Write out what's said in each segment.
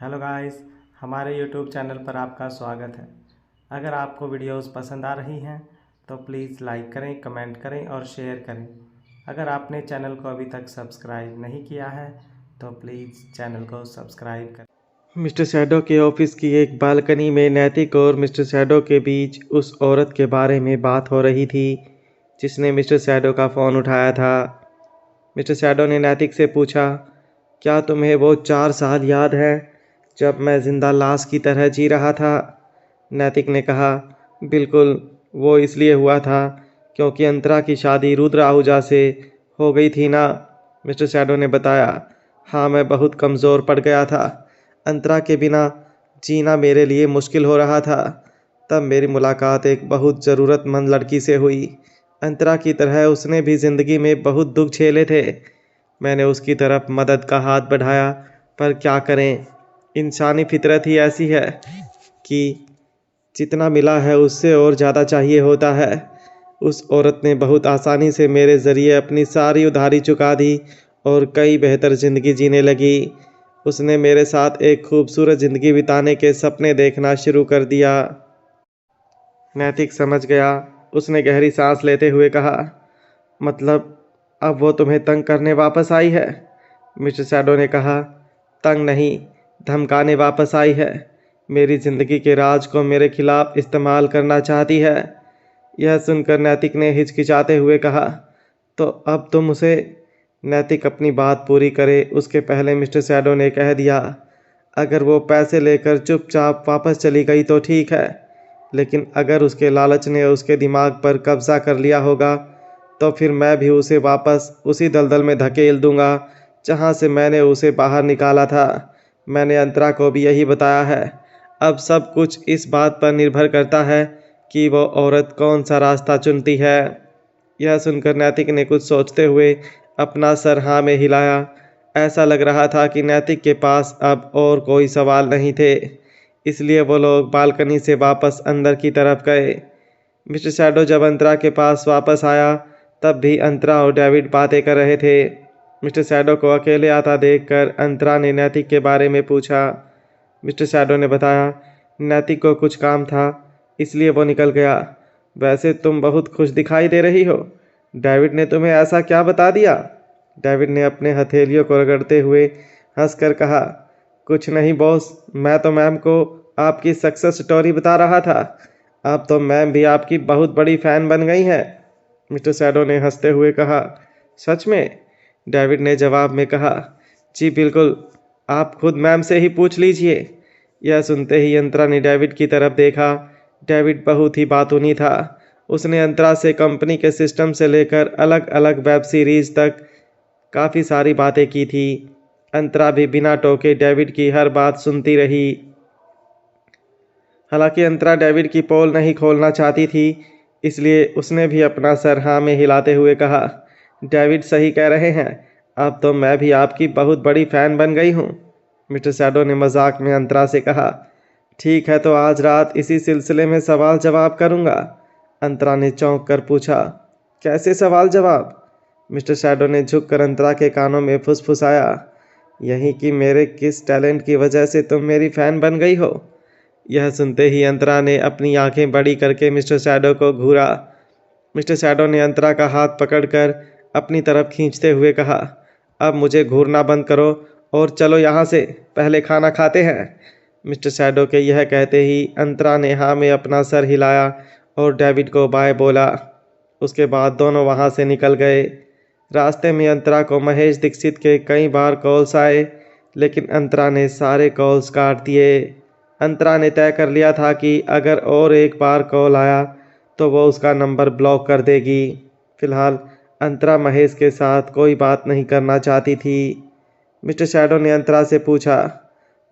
Hello guys, हमारे YouTube channel पर आपका स्वागत है। अगर आपको वीडियोस पसंद आ रही हैं तो प्लीज़ लाइक करें, कमेंट करें और शेयर करें। अगर आपने चैनल को अभी तक सब्सक्राइब नहीं किया है तो प्लीज़ चैनल को सब्सक्राइब करें। मिस्टर शैडो के ऑफिस की एक बालकनी में नैतिक और मिस्टर शैडो के बीच उस औरत के बारे में बात हो रही थी जिसने मिस्टर शैडो का फ़ोन उठाया था। मिस्टर शैडो ने नैतिक से पूछा, क्या तुम्हें वो 4 साल याद है जब मैं ज़िंदा लाश की तरह जी रहा था? नैतिक ने कहा, बिल्कुल, वो इसलिए हुआ था क्योंकि अंतरा की शादी रुद्र आहूजा से हो गई थी ना। मिस्टर शैडो ने बताया, हाँ, मैं बहुत कमज़ोर पड़ गया था। अंतरा के बिना जीना मेरे लिए मुश्किल हो रहा था। तब मेरी मुलाकात एक बहुत ज़रूरतमंद लड़की से हुई। अंतरा की तरह उसने भी ज़िंदगी में बहुत दुख झेले थे। मैंने उसकी तरफ मदद का हाथ बढ़ाया, पर क्या करें, इंसानी फितरत ही ऐसी है कि जितना मिला है उससे और ज़्यादा चाहिए होता है। उस औरत ने बहुत आसानी से मेरे ज़रिए अपनी सारी उधारी चुका दी और कई बेहतर ज़िंदगी जीने लगी। उसने मेरे साथ एक खूबसूरत ज़िंदगी बिताने के सपने देखना शुरू कर दिया। नैतिक समझ गया। उसने गहरी सांस लेते हुए कहा, मतलब अब वो तुम्हें तंग करने वापस आई है? मिस्टर शैडो ने कहा, तंग नहीं, धमकाने वापस आई है। मेरी ज़िंदगी के राज को मेरे खिलाफ इस्तेमाल करना चाहती है। यह सुनकर नैतिक ने हिचकिचाते हुए कहा, तो अब तुम उसे। नैतिक अपनी बात पूरी करे उसके पहले मिस्टर शैडो ने कह दिया, अगर वो पैसे लेकर चुपचाप वापस चली गई तो ठीक है, लेकिन अगर उसके लालच ने उसके दिमाग पर कब्जा कर लिया होगा तो फिर मैं भी उसे वापस उसी दलदल में धकेल दूंगा जहां से मैंने उसे बाहर निकाला था। मैंने अंतरा को भी यही बताया है। अब सब कुछ इस बात पर निर्भर करता है कि वो औरत कौन सा रास्ता चुनती है। यह सुनकर नैतिक ने कुछ सोचते हुए अपना सर हाँ में हिलाया। ऐसा लग रहा था कि नैतिक के पास अब और कोई सवाल नहीं थे, इसलिए वो लोग बालकनी से वापस अंदर की तरफ गए। मिस्टर शैडो जब अंतरा के पास वापस आया तब भी अंतरा और डेविड बातें कर रहे थे। मिस्टर शैडो को अकेले आता देखकर अंतरा ने नैतिक के बारे में पूछा। मिस्टर शैडो ने बताया, नैतिक को कुछ काम था इसलिए वो निकल गया। वैसे तुम बहुत खुश दिखाई दे रही हो। डेविड ने तुम्हें ऐसा क्या बता दिया? डेविड ने अपने हथेलियों को रगड़ते हुए हंसकर कहा, कुछ नहीं बॉस, मैं तो मैम को आपकी सक्सेस स्टोरी बता रहा था। अब तो मैम भी आपकी बहुत बड़ी फ़ैन बन गई हैं। मिस्टर शैडो ने हंसते हुए कहा, सच में? डेविड ने जवाब में कहा, जी बिल्कुल, आप खुद मैम से ही पूछ लीजिए। यह सुनते ही अंतरा ने डेविड की तरफ देखा। डेविड बहुत ही बातूनी था। उसने अंतरा से कंपनी के सिस्टम से लेकर अलग अलग वेब सीरीज तक काफ़ी सारी बातें की थी। अंतरा भी बिना टोके डेविड की हर बात सुनती रही। हालांकि अंतरा डेविड की पोल नहीं खोलना चाहती थी, इसलिए उसने भी अपना सर हाँ में हिलाते हुए कहा, डेविड सही कह रहे हैं, अब तो मैं भी आपकी बहुत बड़ी फ़ैन बन गई हूँ। मिस्टर शैडो ने मजाक में अंतरा से कहा, ठीक है, तो आज रात इसी सिलसिले में सवाल जवाब करूँगा। अंतरा ने चौंक कर पूछा, कैसे सवाल जवाब? मिस्टर शैडो ने झुककर अंतरा के कानों में फुसफुसाया, यही कि मेरे किस टैलेंट की वजह से तुम मेरी फ़ैन बन गई हो। यह सुनते ही अंतरा ने अपनी आंखें बड़ी करके मिस्टर शैडो को घूरा। मिस्टर शैडो ने अंतरा का हाथ पकड़कर अपनी तरफ खींचते हुए कहा, अब मुझे घूरना बंद करो और चलो यहाँ से, पहले खाना खाते हैं। मिस्टर शैडो के यह कहते ही अंतरा ने हाँ में अपना सर हिलाया और डेविड को बाय बोला। उसके बाद दोनों वहाँ से निकल गए। रास्ते में अंतरा को महेश दीक्षित के कई बार कॉल्स आए, लेकिन अंतरा ने सारे कॉल्स काट दिए। अंतरा ने तय कर लिया था कि अगर और एक बार कॉल आया तो वो उसका नंबर ब्लॉक कर देगी। फिलहाल अंतरा महेश के साथ कोई बात नहीं करना चाहती थी। मिस्टर शैडो ने अंतरा से पूछा,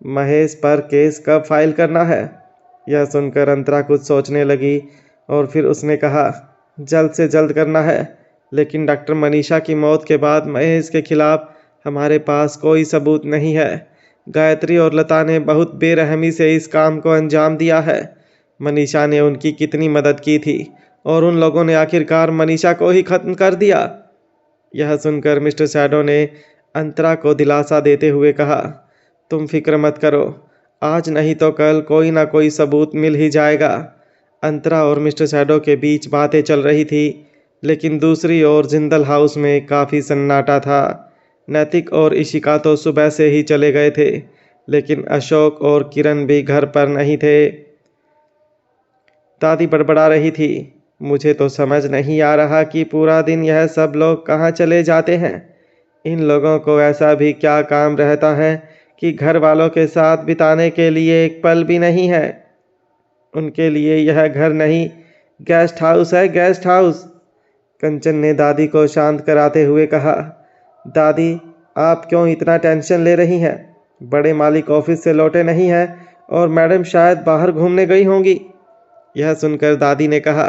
महेश पर केस कब फाइल करना है? यह सुनकर अंतरा कुछ सोचने लगी और फिर उसने कहा, जल्द से जल्द करना है, लेकिन डॉक्टर मनीषा की मौत के बाद महेश के खिलाफ हमारे पास कोई सबूत नहीं है। गायत्री और लता ने बहुत बेरहमी से इस काम को अंजाम दिया है। मनीषा ने उनकी कितनी मदद की थी और उन लोगों ने आखिरकार मनीषा को ही खत्म कर दिया। यह सुनकर मिस्टर शैडो ने अंतरा को दिलासा देते हुए कहा, तुम फिक्र मत करो, आज नहीं तो कल कोई ना कोई सबूत मिल ही जाएगा। अंतरा और मिस्टर शैडो के बीच बातें चल रही थी, लेकिन दूसरी ओर जिंदल हाउस में काफ़ी सन्नाटा था। नैतिक और इशिका तो सुबह से ही चले गए थे, लेकिन अशोक और किरण भी घर पर नहीं थे। दादी बड़बड़ा रही थी, मुझे तो समझ नहीं आ रहा कि पूरा दिन यह सब लोग कहाँ चले जाते हैं। इन लोगों को ऐसा भी क्या काम रहता है कि घर वालों के साथ बिताने के लिए एक पल भी नहीं है। उनके लिए यह घर नहीं, गेस्ट हाउस है, गेस्ट हाउस। कंचन ने दादी को शांत कराते हुए कहा, दादी आप क्यों इतना टेंशन ले रही हैं? बड़े मालिक ऑफिस से लौटे नहीं हैं और मैडम शायद बाहर घूमने गई होंगी। यह सुनकर दादी ने कहा,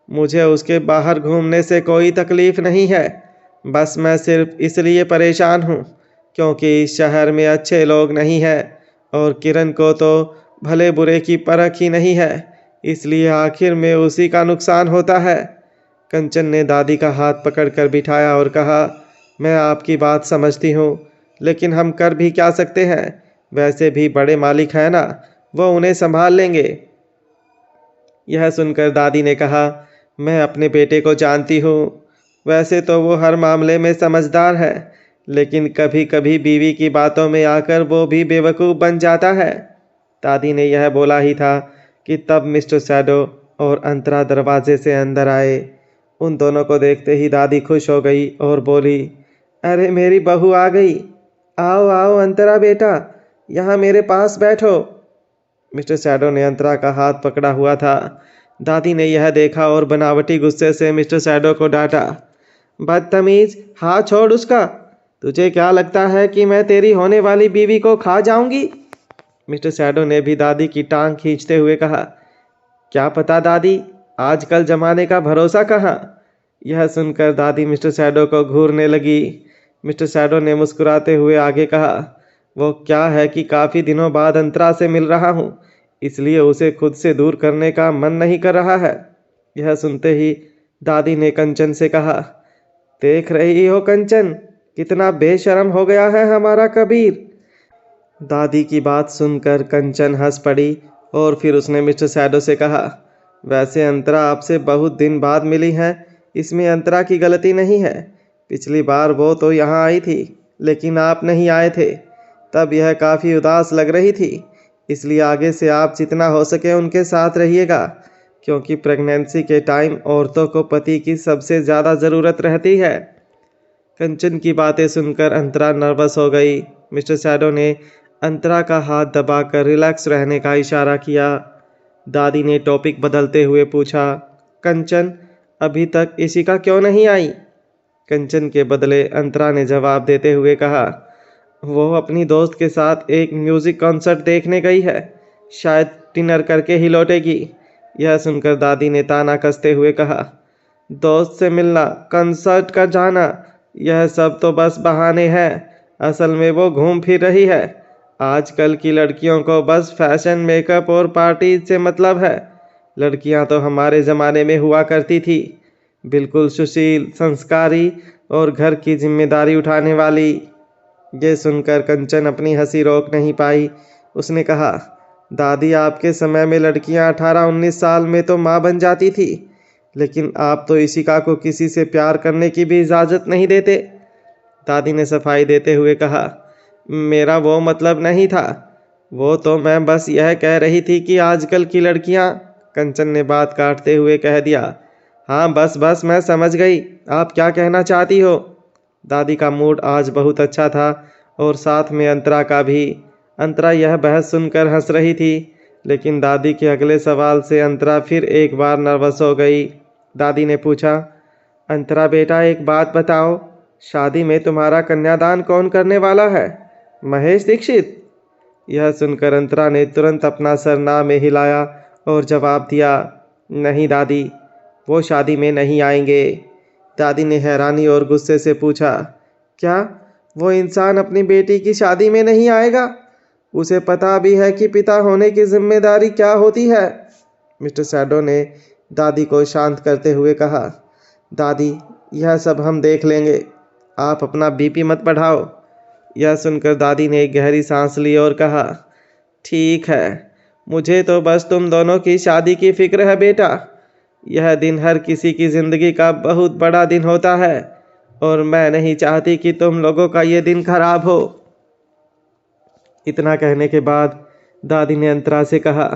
मुझे उसके बाहर घूमने से कोई तकलीफ नहीं है, बस मैं सिर्फ इसलिए परेशान हूँ क्योंकि इस शहर में अच्छे लोग नहीं हैं और किरण को तो भले बुरे की परख ही नहीं है, इसलिए आखिर में उसी का नुकसान होता है। कंचन ने दादी का हाथ पकड़कर बिठाया और कहा, मैं आपकी बात समझती हूँ, लेकिन हम कर भी क्या सकते हैं? वैसे भी बड़े मालिक हैं ना, वो उन्हें संभाल लेंगे। यह सुनकर दादी ने कहा, मैं अपने बेटे को जानती हूँ, वैसे तो वो हर मामले में समझदार है, लेकिन कभी कभी बीवी की बातों में आकर वो भी बेवकूफ़ बन जाता है। दादी ने यह बोला ही था कि तब मिस्टर शैडो और अंतरा दरवाजे से अंदर आए। उन दोनों को देखते ही दादी खुश हो गई और बोली, अरे मेरी बहू आ गई, आओ आओ अंतरा बेटा, यहाँ मेरे पास बैठो। मिस्टर शैडो ने अंतरा का हाथ पकड़ा हुआ था। दादी ने यह देखा और बनावटी गुस्से से मिस्टर शैडो को डांटा, बदतमीज, हाथ छोड़ उसका। तुझे क्या लगता है कि मैं तेरी होने वाली बीवी को खा जाऊंगी? मिस्टर शैडो ने भी दादी की टांग खींचते हुए कहा, क्या पता दादी, आजकल जमाने का भरोसा कहाँ। यह सुनकर दादी मिस्टर शैडो को घूरने लगी। मिस्टर शैडो ने मुस्कुराते हुए आगे कहा, वो क्या है कि काफ़ी दिनों बाद अंतरा से मिल रहा हूँ, इसलिए उसे खुद से दूर करने का मन नहीं कर रहा है। यह सुनते ही दादी ने कंचन से कहा, देख रही हो कंचन, कितना बेशर्म हो गया है हमारा कबीर। दादी की बात सुनकर कंचन हंस पड़ी और फिर उसने मिस्टर शैडो से कहा, वैसे अंतरा आपसे बहुत दिन बाद मिली है, इसमें अंतरा की गलती नहीं है। पिछली बार वो तो यहाँ आई थी, लेकिन आप नहीं आए थे, तब यह काफ़ी उदास लग रही थी, इसलिए आगे से आप जितना हो सके उनके साथ रहिएगा, क्योंकि प्रेगनेंसी के टाइम औरतों को पति की सबसे ज़्यादा ज़रूरत रहती है। कंचन की बातें सुनकर अंतरा नर्वस हो गई। मिस्टर शैडो ने अंतरा का हाथ दबाकर रिलैक्स रहने का इशारा किया। दादी ने टॉपिक बदलते हुए पूछा, कंचन अभी तक इशिका क्यों नहीं आई? कंचन के बदले अंतरा ने जवाब देते हुए कहा, वो अपनी दोस्त के साथ एक म्यूज़िक कॉन्सर्ट देखने गई है, शायद डिनर करके ही लौटेगी। यह सुनकर दादी ने ताना कसते हुए कहा, दोस्त से मिलना, कंसर्ट का जाना, यह सब तो बस बहाने हैं, असल में वो घूम फिर रही है। आजकल की लड़कियों को बस फैशन, मेकअप और पार्टी से मतलब है। लड़कियां तो हमारे ज़माने में हुआ करती थी, बिल्कुल सुशील, संस्कारी और घर की जिम्मेदारी उठाने वाली। ये सुनकर कंचन अपनी हंसी रोक नहीं पाई। उसने कहा, दादी आपके समय में लड़कियां 18-19 साल में तो माँ बन जाती थी, लेकिन आप तो इशिका को किसी से प्यार करने की भी इजाज़त नहीं देते। दादी ने सफाई देते हुए कहा, मेरा वो मतलब नहीं था, वो तो मैं बस यह कह रही थी कि आजकल की लड़कियां। कंचन ने बात काटते हुए कह दिया, हाँ बस बस मैं समझ गई, आप क्या कहना चाहती हो। दादी का मूड आज बहुत अच्छा था और साथ में अंतरा का भी। अंतरा यह बहस सुनकर हंस रही थी, लेकिन दादी के अगले सवाल से अंतरा फिर एक बार नर्वस हो गई। दादी ने पूछा, अंतरा बेटा एक बात बताओ, शादी में तुम्हारा कन्यादान कौन करने वाला है? महेश दीक्षित? यह सुनकर अंतरा ने तुरंत अपना सर ना में हिलाया और जवाब दिया, नहीं दादी, वो शादी में नहीं आएंगे। दादी ने हैरानी और गुस्से से पूछा, क्या वो इंसान अपनी बेटी की शादी में नहीं आएगा? उसे पता भी है कि पिता होने की जिम्मेदारी क्या होती है? मिस्टर शैडो ने दादी को शांत करते हुए कहा, दादी यह सब हम देख लेंगे, आप अपना बीपी मत बढ़ाओ। यह सुनकर दादी ने एक गहरी सांस ली और कहा, ठीक है, मुझे तो बस तुम दोनों की शादी की फिक्र है बेटा। यह दिन हर किसी की ज़िंदगी का बहुत बड़ा दिन होता है और मैं नहीं चाहती कि तुम लोगों का ये दिन खराब हो। इतना कहने के बाद दादी ने अंतरा से कहा,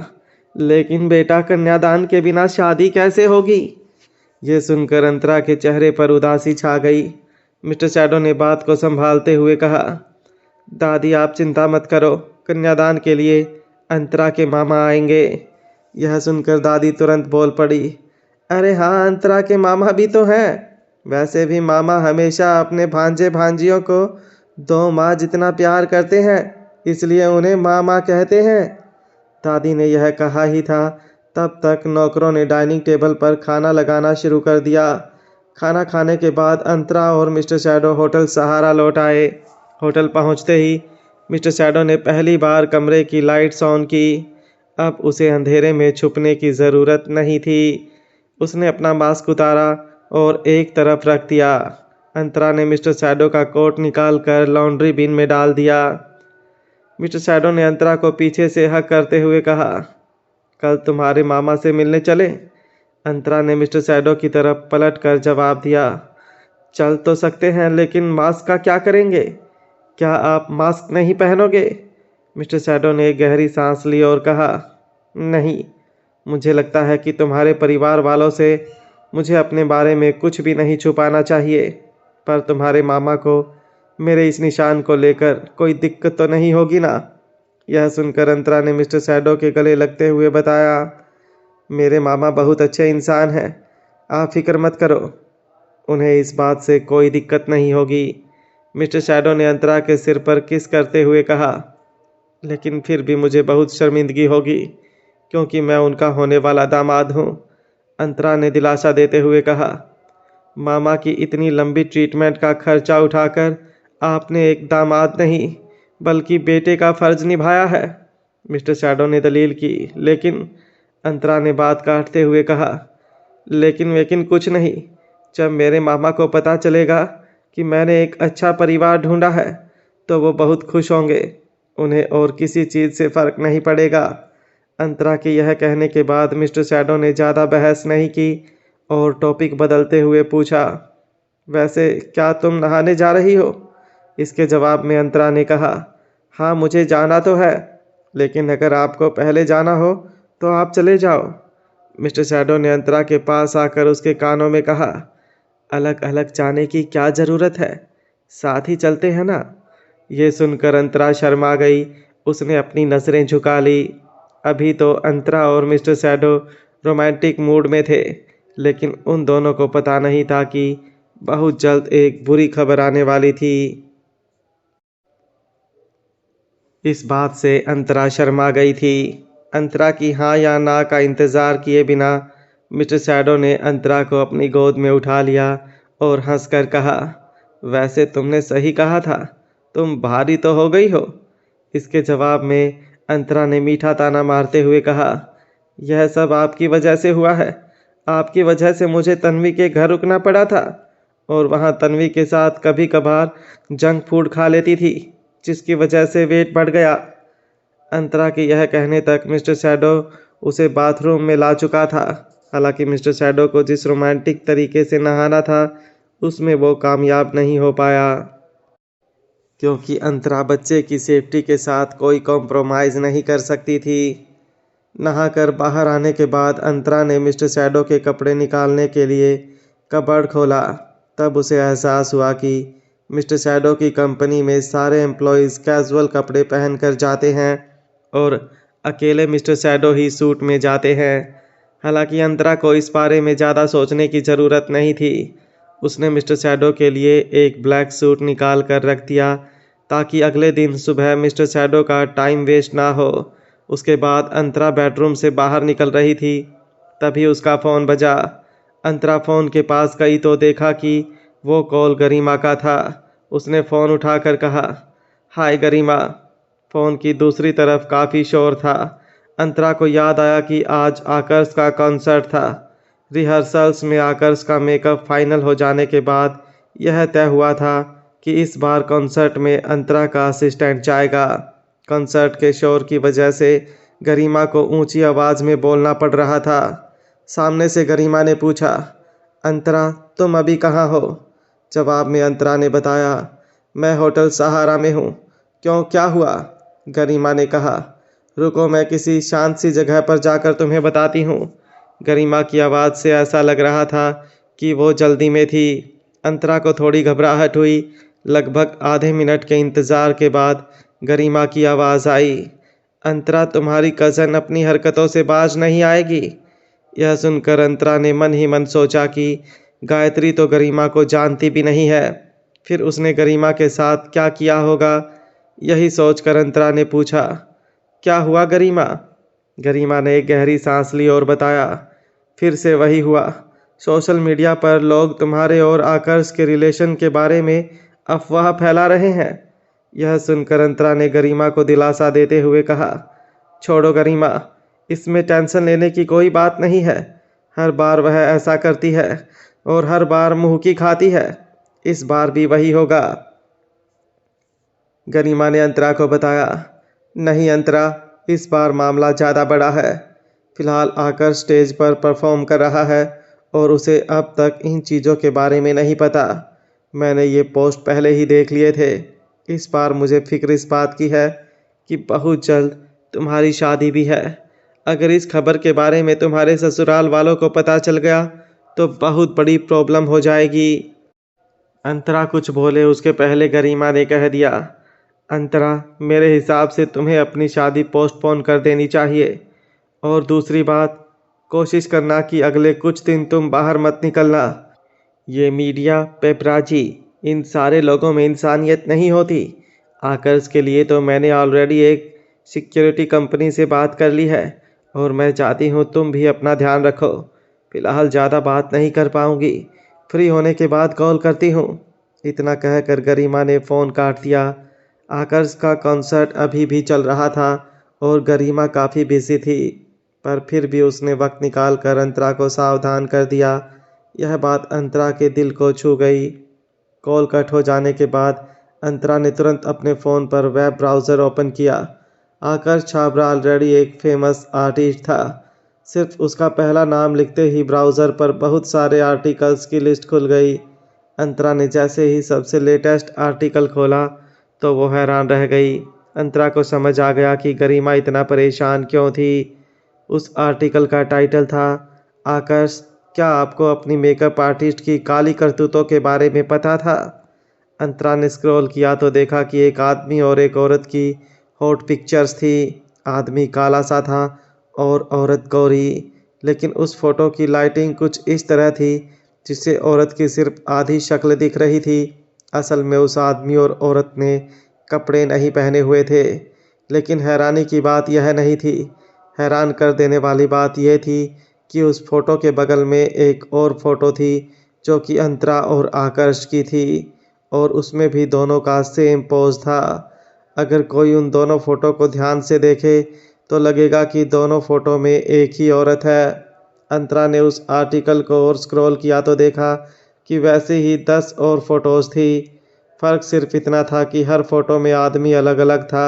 लेकिन बेटा कन्यादान के बिना शादी कैसे होगी? ये सुनकर अंतरा के चेहरे पर उदासी छा गई। मिस्टर शैडो ने बात को संभालते हुए कहा, दादी आप चिंता मत करो, कन्यादान के लिए अंतरा के मामा आएंगे। यह सुनकर दादी तुरंत बोल पड़ी, अरे हाँ, अंतरा के मामा भी तो हैं। वैसे भी मामा हमेशा अपने भांजे भांजियों को 2 माँ जितना प्यार करते हैं, इसलिए उन्हें मामा कहते हैं। दादी ने यह कहा ही था, तब तक नौकरों ने डाइनिंग टेबल पर खाना लगाना शुरू कर दिया। खाना खाने के बाद अंतरा और मिस्टर शैडो होटल सहारा लौट आए। होटल पहुंचते ही मिस्टर शैडो ने पहली बार कमरे की लाइट्स ऑन की। अब उसे अंधेरे में छुपने की ज़रूरत नहीं थी। उसने अपना मास्क उतारा और एक तरफ रख दिया। अंतरा ने मिस्टर शैडो का कोट निकाल कर लॉन्ड्री बिन में डाल दिया। मिस्टर शैडो ने अंतरा को पीछे से हक करते हुए कहा, कल तुम्हारे मामा से मिलने चले? अंतरा ने मिस्टर शैडो की तरफ पलट कर जवाब दिया, चल तो सकते हैं, लेकिन मास्क का क्या करेंगे? क्या आप मास्क नहीं पहनोगे? मिस्टर शैडो ने एक गहरी सांस ली और कहा, नहीं, मुझे लगता है कि तुम्हारे परिवार वालों से मुझे अपने बारे में कुछ भी नहीं छुपाना चाहिए, पर तुम्हारे मामा को मेरे इस निशान को लेकर कोई दिक्कत तो नहीं होगी ना? यह सुनकर अंतरा ने मिस्टर शैडो के गले लगते हुए बताया, मेरे मामा बहुत अच्छे इंसान हैं, आप फिक्र मत करो, उन्हें इस बात से कोई दिक्कत नहीं होगी। मिस्टर शैडो ने अंतरा के सिर पर किस करते हुए कहा, लेकिन फिर भी मुझे बहुत शर्मिंदगी होगी, क्योंकि मैं उनका होने वाला दामाद हूँ। अंतरा ने दिलासा देते हुए कहा, मामा की इतनी लंबी ट्रीटमेंट का खर्चा उठाकर आपने एक दामाद नहीं बल्कि बेटे का फर्ज निभाया है। मिस्टर शैडो ने दलील की, लेकिन अंतरा ने बात काटते हुए कहा, लेकिन कुछ नहीं, जब मेरे मामा को पता चलेगा कि मैंने एक अच्छा परिवार ढूंढा है तो वो बहुत खुश होंगे, उन्हें और किसी चीज़ से फ़र्क नहीं पड़ेगा। अंतरा के यह कहने के बाद मिस्टर शैडो ने ज़्यादा बहस नहीं की और टॉपिक बदलते हुए पूछा, वैसे क्या तुम नहाने जा रही हो? इसके जवाब में अंतरा ने कहा, हाँ मुझे जाना तो है, लेकिन अगर आपको पहले जाना हो तो आप चले जाओ। मिस्टर शैडो ने अंतरा के पास आकर उसके कानों में कहा, अलग अलग जाने की क्या ज़रूरत है, साथ ही चलते हैं ना? ये सुनकर अंतरा शर्मा गई। उसने अपनी नज़रें झुका ली। अभी तो अंतरा और मिस्टर शैडो रोमांटिक मूड में थे, लेकिन उन दोनों को पता नहीं था कि बहुत जल्द एक बुरी खबर आने वाली थी। इस बात से अंतरा शर्मा गई थी। अंतरा की हाँ या ना का इंतज़ार किए बिना मिस्टर शैडो ने अंतरा को अपनी गोद में उठा लिया और हंसकर कहा, वैसे तुमने सही कहा था, तुम भारी तो हो गई हो। इसके जवाब में अंतरा ने मीठा ताना मारते हुए कहा, यह सब आपकी वजह से हुआ है। आपकी वजह से मुझे तन्वी के घर रुकना पड़ा था और वहाँ तन्वी के साथ कभी कभार जंक फूड खा लेती थी, जिसकी वजह से वेट बढ़ गया। अंतरा के यह कहने तक मिस्टर शैडो उसे बाथरूम में ला चुका था। हालांकि मिस्टर शैडो को जिस रोमांटिक तरीके से नहाना था उसमें वो कामयाब नहीं हो पाया, क्योंकि अंतरा बच्चे की सेफ्टी के साथ कोई कॉम्प्रोमाइज़ नहीं कर सकती थी। नहाकर बाहर आने के बाद अंतरा ने मिस्टर शैडो के कपड़े निकालने के लिए कबर्ड खोला। तब उसे एहसास हुआ कि मिस्टर शैडो की कंपनी में सारे एम्प्लॉयज़ कैजुअल कपड़े पहनकर जाते हैं और अकेले मिस्टर शैडो ही सूट में जाते हैं। हालांकि अंतरा को इस बारे में ज़्यादा सोचने की ज़रूरत नहीं थी। उसने मिस्टर शैडो के लिए एक ब्लैक सूट निकाल कर रख दिया ताकि अगले दिन सुबह मिस्टर शैडो का टाइम वेस्ट ना हो। उसके बाद अंतरा बेडरूम से बाहर निकल रही थी, तभी उसका फ़ोन बजा। अंतरा फ़ोन के पास गई तो देखा कि वो कॉल गरिमा का था। उसने फ़ोन उठाकर कहा, हाय गरिमा। फ़ोन की दूसरी तरफ काफ़ी शोर था। अंतरा को याद आया कि आज आकर्ष का कॉन्सर्ट था। रिहर्सल्स में आकर्ष का मेकअप फाइनल हो जाने के बाद यह तय हुआ था कि इस बार कॉन्सर्ट में अंतरा का असिस्टेंट जाएगा। कॉन्सर्ट के शोर की वजह से गरिमा को ऊंची आवाज़ में बोलना पड़ रहा था। सामने से गरिमा ने पूछा, अंतरा तुम अभी कहाँ हो? जवाब में अंतरा ने बताया, मैं होटल सहारा में हूँ। क्यों, क्या हुआ? गरिमा ने कहा, रुको मैं किसी शांत सी जगह पर जाकर तुम्हें बताती हूँ। गरिमा की आवाज़ से ऐसा लग रहा था कि वो जल्दी में थी। अंतरा को थोड़ी घबराहट हुई। लगभग आधे मिनट के इंतज़ार के बाद गरिमा की आवाज़ आई, अंतरा तुम्हारी कज़न अपनी हरकतों से बाज नहीं आएगी। यह सुनकर अंतरा ने मन ही मन सोचा कि गायत्री तो गरिमा को जानती भी नहीं है, फिर उसने गरिमा के साथ क्या किया होगा। यही सोचकर अंतरा ने पूछा, क्या हुआ गरिमा? गरिमा ने एक गहरी सांस ली और बताया, फिर से वही हुआ। सोशल मीडिया पर लोग तुम्हारे और आकर्ष के रिलेशन के बारे में अफवाह फैला रहे हैं। यह सुनकर अंतरा ने गरिमा को दिलासा देते हुए कहा, छोड़ो गरिमा, इसमें टेंशन लेने की कोई बात नहीं है। हर बार वह ऐसा करती है और हर बार मुंह की खाती है। इस बार भी वही होगा। गरिमा ने अंतरा को बताया, नहीं अंतरा, इस बार मामला ज़्यादा बड़ा है। फिलहाल आकर्ष स्टेज पर परफॉर्म कर रहा है और उसे अब तक इन चीज़ों के बारे में नहीं पता। मैंने ये पोस्ट पहले ही देख लिए थे। इस बार मुझे फिक्र इस बात की है कि बहुत जल्द तुम्हारी शादी भी है। अगर इस खबर के बारे में तुम्हारे ससुराल वालों को पता चल गया तो बहुत बड़ी प्रॉब्लम हो जाएगी। अंतरा कुछ बोले उसके पहले गरिमा ने कह दिया, अंतरा, मेरे हिसाब से तुम्हें अपनी शादी पोस्टपोन कर देनी चाहिए। और दूसरी बात, कोशिश करना कि अगले कुछ दिन तुम बाहर मत निकलना। ये मीडिया, पेपराजी, इन सारे लोगों में इंसानियत नहीं होती। आकर्ष के लिए तो मैंने ऑलरेडी एक सिक्योरिटी कंपनी से बात कर ली है और मैं चाहती हूँ तुम भी अपना ध्यान रखो। फ़िलहाल ज़्यादा बात नहीं कर पाऊँगी, फ्री होने के बाद कॉल करती हूँ। इतना कहकर गरिमा ने फ़ोन काट दिया। आकर्ष का कॉन्सर्ट अभी भी चल रहा था और गरिमा काफ़ी बिजी थी, पर फिर भी उसने वक्त निकाल कर अंतरा को सावधान कर दिया। यह बात अंतरा के दिल को छू गई। कॉल कट हो जाने के बाद अंतरा ने तुरंत अपने फ़ोन पर वेब ब्राउज़र ओपन किया। आकर्ष छाबड़ा ऑलरेडी एक फेमस आर्टिस्ट था। सिर्फ उसका पहला नाम लिखते ही ब्राउज़र पर बहुत सारे आर्टिकल्स की लिस्ट खुल गई। अंतरा ने जैसे ही सबसे लेटेस्ट आर्टिकल खोला तो वो हैरान रह गई। अंतरा को समझ आ गया कि गरिमा इतना परेशान क्यों थी। उस आर्टिकल का टाइटल था, आकर्ष, क्या आपको अपनी मेकअप आर्टिस्ट की काली करतूतों के बारे में पता था? अंतरा ने स्क्रॉल किया तो देखा कि एक आदमी और एक औरत की हॉट पिक्चर्स थी। आदमी काला सा था और औरत गोरी, लेकिन उस फोटो की लाइटिंग कुछ इस तरह थी जिससे औरत की सिर्फ आधी शक्ल दिख रही थी। असल में उस आदमी और औरत ने कपड़े नहीं पहने हुए थे। लेकिन हैरानी की बात यह नहीं थी। हैरान कर देने वाली बात यह थी कि उस फोटो के बगल में एक और फोटो थी जो कि अंतरा और आकर्ष की थी और उसमें भी दोनों का सेम पोज था। अगर कोई उन दोनों फोटो को ध्यान से देखे तो लगेगा कि दोनों फोटो में एक ही औरत है। अंतरा ने उस आर्टिकल को और स्क्रॉल किया तो देखा कि वैसे ही 10 और फोटोज़ थी। फ़र्क सिर्फ इतना था कि हर फोटो में आदमी अलग अलग था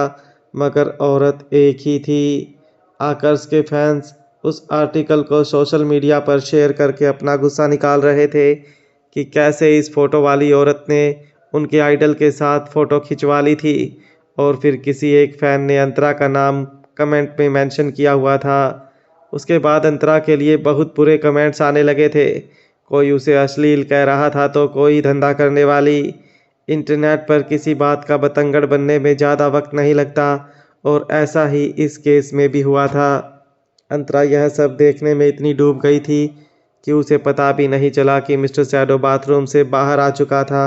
मगर औरत एक ही थी। आकर्ष के फैंस उस आर्टिकल को सोशल मीडिया पर शेयर करके अपना गुस्सा निकाल रहे थे कि कैसे इस फोटो वाली औरत ने उनके आइडल के साथ फ़ोटो खिंचवा ली थी और फिर किसी एक फ़ैन ने अंतरा का नाम कमेंट में मेंशन किया हुआ था। उसके बाद अंतरा के लिए बहुत बुरे कमेंट्स आने लगे थे। कोई उसे अश्लील कह रहा था तो कोई धंधा करने वाली। इंटरनेट पर किसी बात का बतंगड़ बनने में ज़्यादा वक्त नहीं लगता और ऐसा ही इस केस में भी हुआ था। अंतरा यह सब देखने में इतनी डूब गई थी कि उसे पता भी नहीं चला कि मिस्टर शैडो बाथरूम से बाहर आ चुका था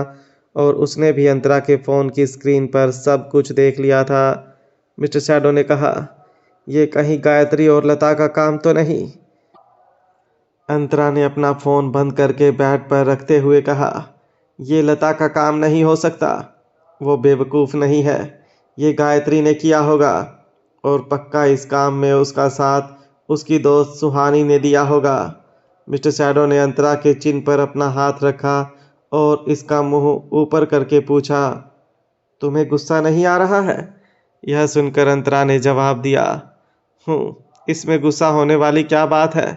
और उसने भी अंतरा के फ़ोन की स्क्रीन पर सब कुछ देख लिया था। मिस्टर शैडो ने कहा, ये कहीं गायत्री और लता का काम तो नहीं? अंतरा ने अपना फ़ोन बंद करके बेड पर रखते हुए कहा, ये लता का काम नहीं हो सकता। वो बेवकूफ़ नहीं है, ये गायत्री ने किया होगा और पक्का इस काम में उसका साथ उसकी दोस्त सुहानी ने दिया होगा। मिस्टर शैडो ने अंतरा के चिन पर अपना हाथ रखा और इसका मुंह ऊपर करके पूछा, तुम्हें गुस्सा नहीं आ रहा है? यह सुनकर अंतरा ने जवाब दिया, इसमें गुस्सा होने वाली क्या बात है?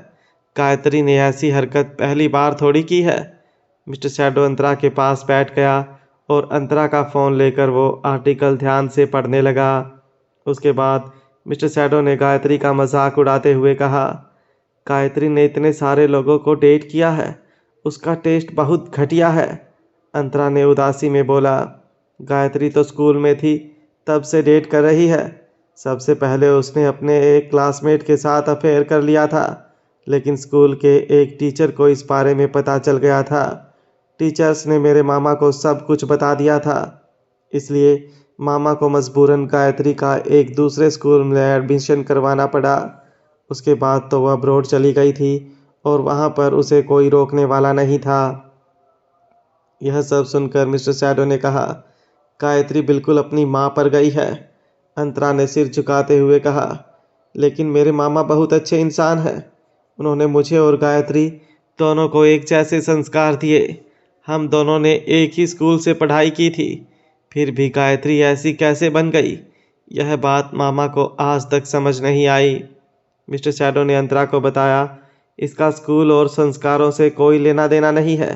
गायत्री ने ऐसी हरकत पहली बार थोड़ी की है। मिस्टर शैडो अंतरा के पास बैठ गया और अंतरा का फ़ोन लेकर वो आर्टिकल ध्यान से पढ़ने लगा। उसके बाद मिस्टर शैडो ने गायत्री का मजाक उड़ाते हुए कहा, गायत्री ने इतने सारे लोगों को डेट किया है, उसका टेस्ट बहुत घटिया है। अंतरा ने उदासी में बोला, गायत्री तो स्कूल में थी तब से डेट कर रही है। सबसे पहले उसने अपने एक क्लासमेट के साथ अफेयर कर लिया था, लेकिन स्कूल के एक टीचर को इस बारे में पता चल गया था। टीचर्स ने मेरे मामा को सब कुछ बता दिया था, इसलिए मामा को मजबूरन गायत्री का एक दूसरे स्कूल में एडमिशन करवाना पड़ा। उसके बाद तो वह अब्रॉड चली गई थी और वहाँ पर उसे कोई रोकने वाला नहीं था। यह सब सुनकर मिस्टर शैडो ने कहा, गायत्री बिल्कुल अपनी माँ पर गई है। अंतरा ने सिर झुकाते हुए कहा, लेकिन मेरे मामा बहुत अच्छे इंसान हैं। उन्होंने मुझे और गायत्री दोनों को एक जैसे संस्कार दिए। हम दोनों ने एक ही स्कूल से पढ़ाई की थी, फिर भी गायत्री ऐसी कैसे बन गई? यह बात मामा को आज तक समझ नहीं आई। मिस्टर शैडो ने अंतरा को बताया, इसका स्कूल और संस्कारों से कोई लेना देना नहीं है।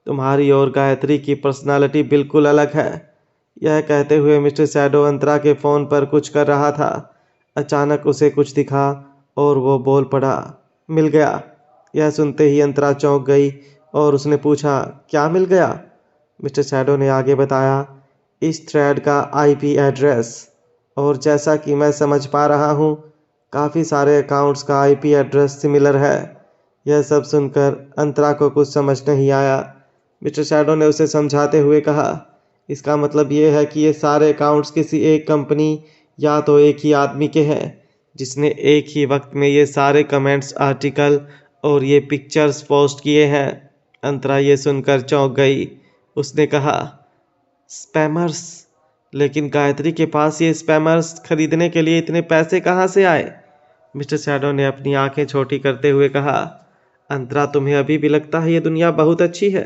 तुम्हारी और गायत्री की पर्सनालिटी बिल्कुल अलग है। यह कहते हुए मिस्टर शैडो अंतरा के फ़ोन पर कुछ कर रहा था। अचानक उसे कुछ दिखा और वो बोल पड़ा, मिल गया। यह सुनते ही अंतरा चौंक गई और उसने पूछा, क्या मिल गया? मिस्टर शैडो ने आगे बताया, इस थ्रेड का आईपी एड्रेस, और जैसा कि मैं समझ पा रहा हूँ काफ़ी सारे अकाउंट्स का आईपी एड्रेस सिमिलर है। यह सब सुनकर अंतरा को कुछ समझ नहीं आया। मिस्टर शैडो ने उसे समझाते हुए कहा, इसका मतलब ये है कि ये सारे अकाउंट्स किसी एक कंपनी या तो एक ही आदमी के हैं, जिसने एक ही वक्त में ये सारे कमेंट्स, आर्टिकल और ये पिक्चर्स पोस्ट किए हैं। अंतरा ये सुनकर चौंक गई। उसने कहा, स्पैमर्स? लेकिन गायत्री के पास ये स्पैमर्स खरीदने के लिए इतने पैसे कहाँ से आए? मिस्टर शैडो ने अपनी आंखें छोटी करते हुए कहा, अंतरा तुम्हें अभी भी लगता है ये दुनिया बहुत अच्छी है?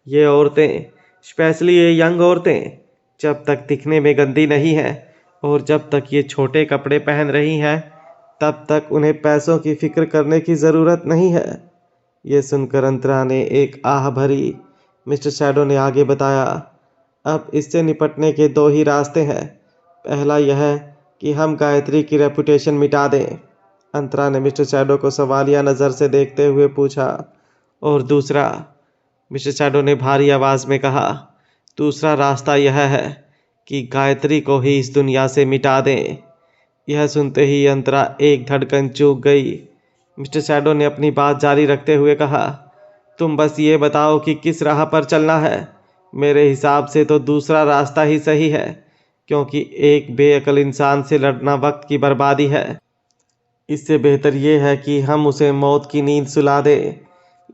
ये औरतें, स्पेशली ये यंग औरतें, जब तक दिखने में गंदी नहीं हैं और जब तक ये छोटे कपड़े पहन रही हैं, तब तक उन्हें पैसों की फिक्र करने की ज़रूरत नहीं है। ये सुनकर अंतरा ने एक आह भरी। मिस्टर शैडो ने आगे बताया, अब इससे निपटने के दो ही रास्ते हैं। पहला यह है कि हम गायत्री की रेपुटेशन मिटा दें। अंतरा ने मिस्टर शैडो को सवालिया नज़र से देखते हुए पूछा, और दूसरा? मिस्टर शैडो ने भारी आवाज़ में कहा, दूसरा रास्ता यह है कि गायत्री को ही इस दुनिया से मिटा दें। यह सुनते ही अंतरा एक धड़कन चूक गई। मिस्टर शैडो ने अपनी बात जारी रखते हुए कहा, तुम बस ये बताओ कि किस राह पर चलना है। मेरे हिसाब से तो दूसरा रास्ता ही सही है, क्योंकि एक बेअक्ल इंसान से लड़ना वक्त की बर्बादी है। इससे बेहतर ये है कि हम उसे मौत की नींद सुला दें।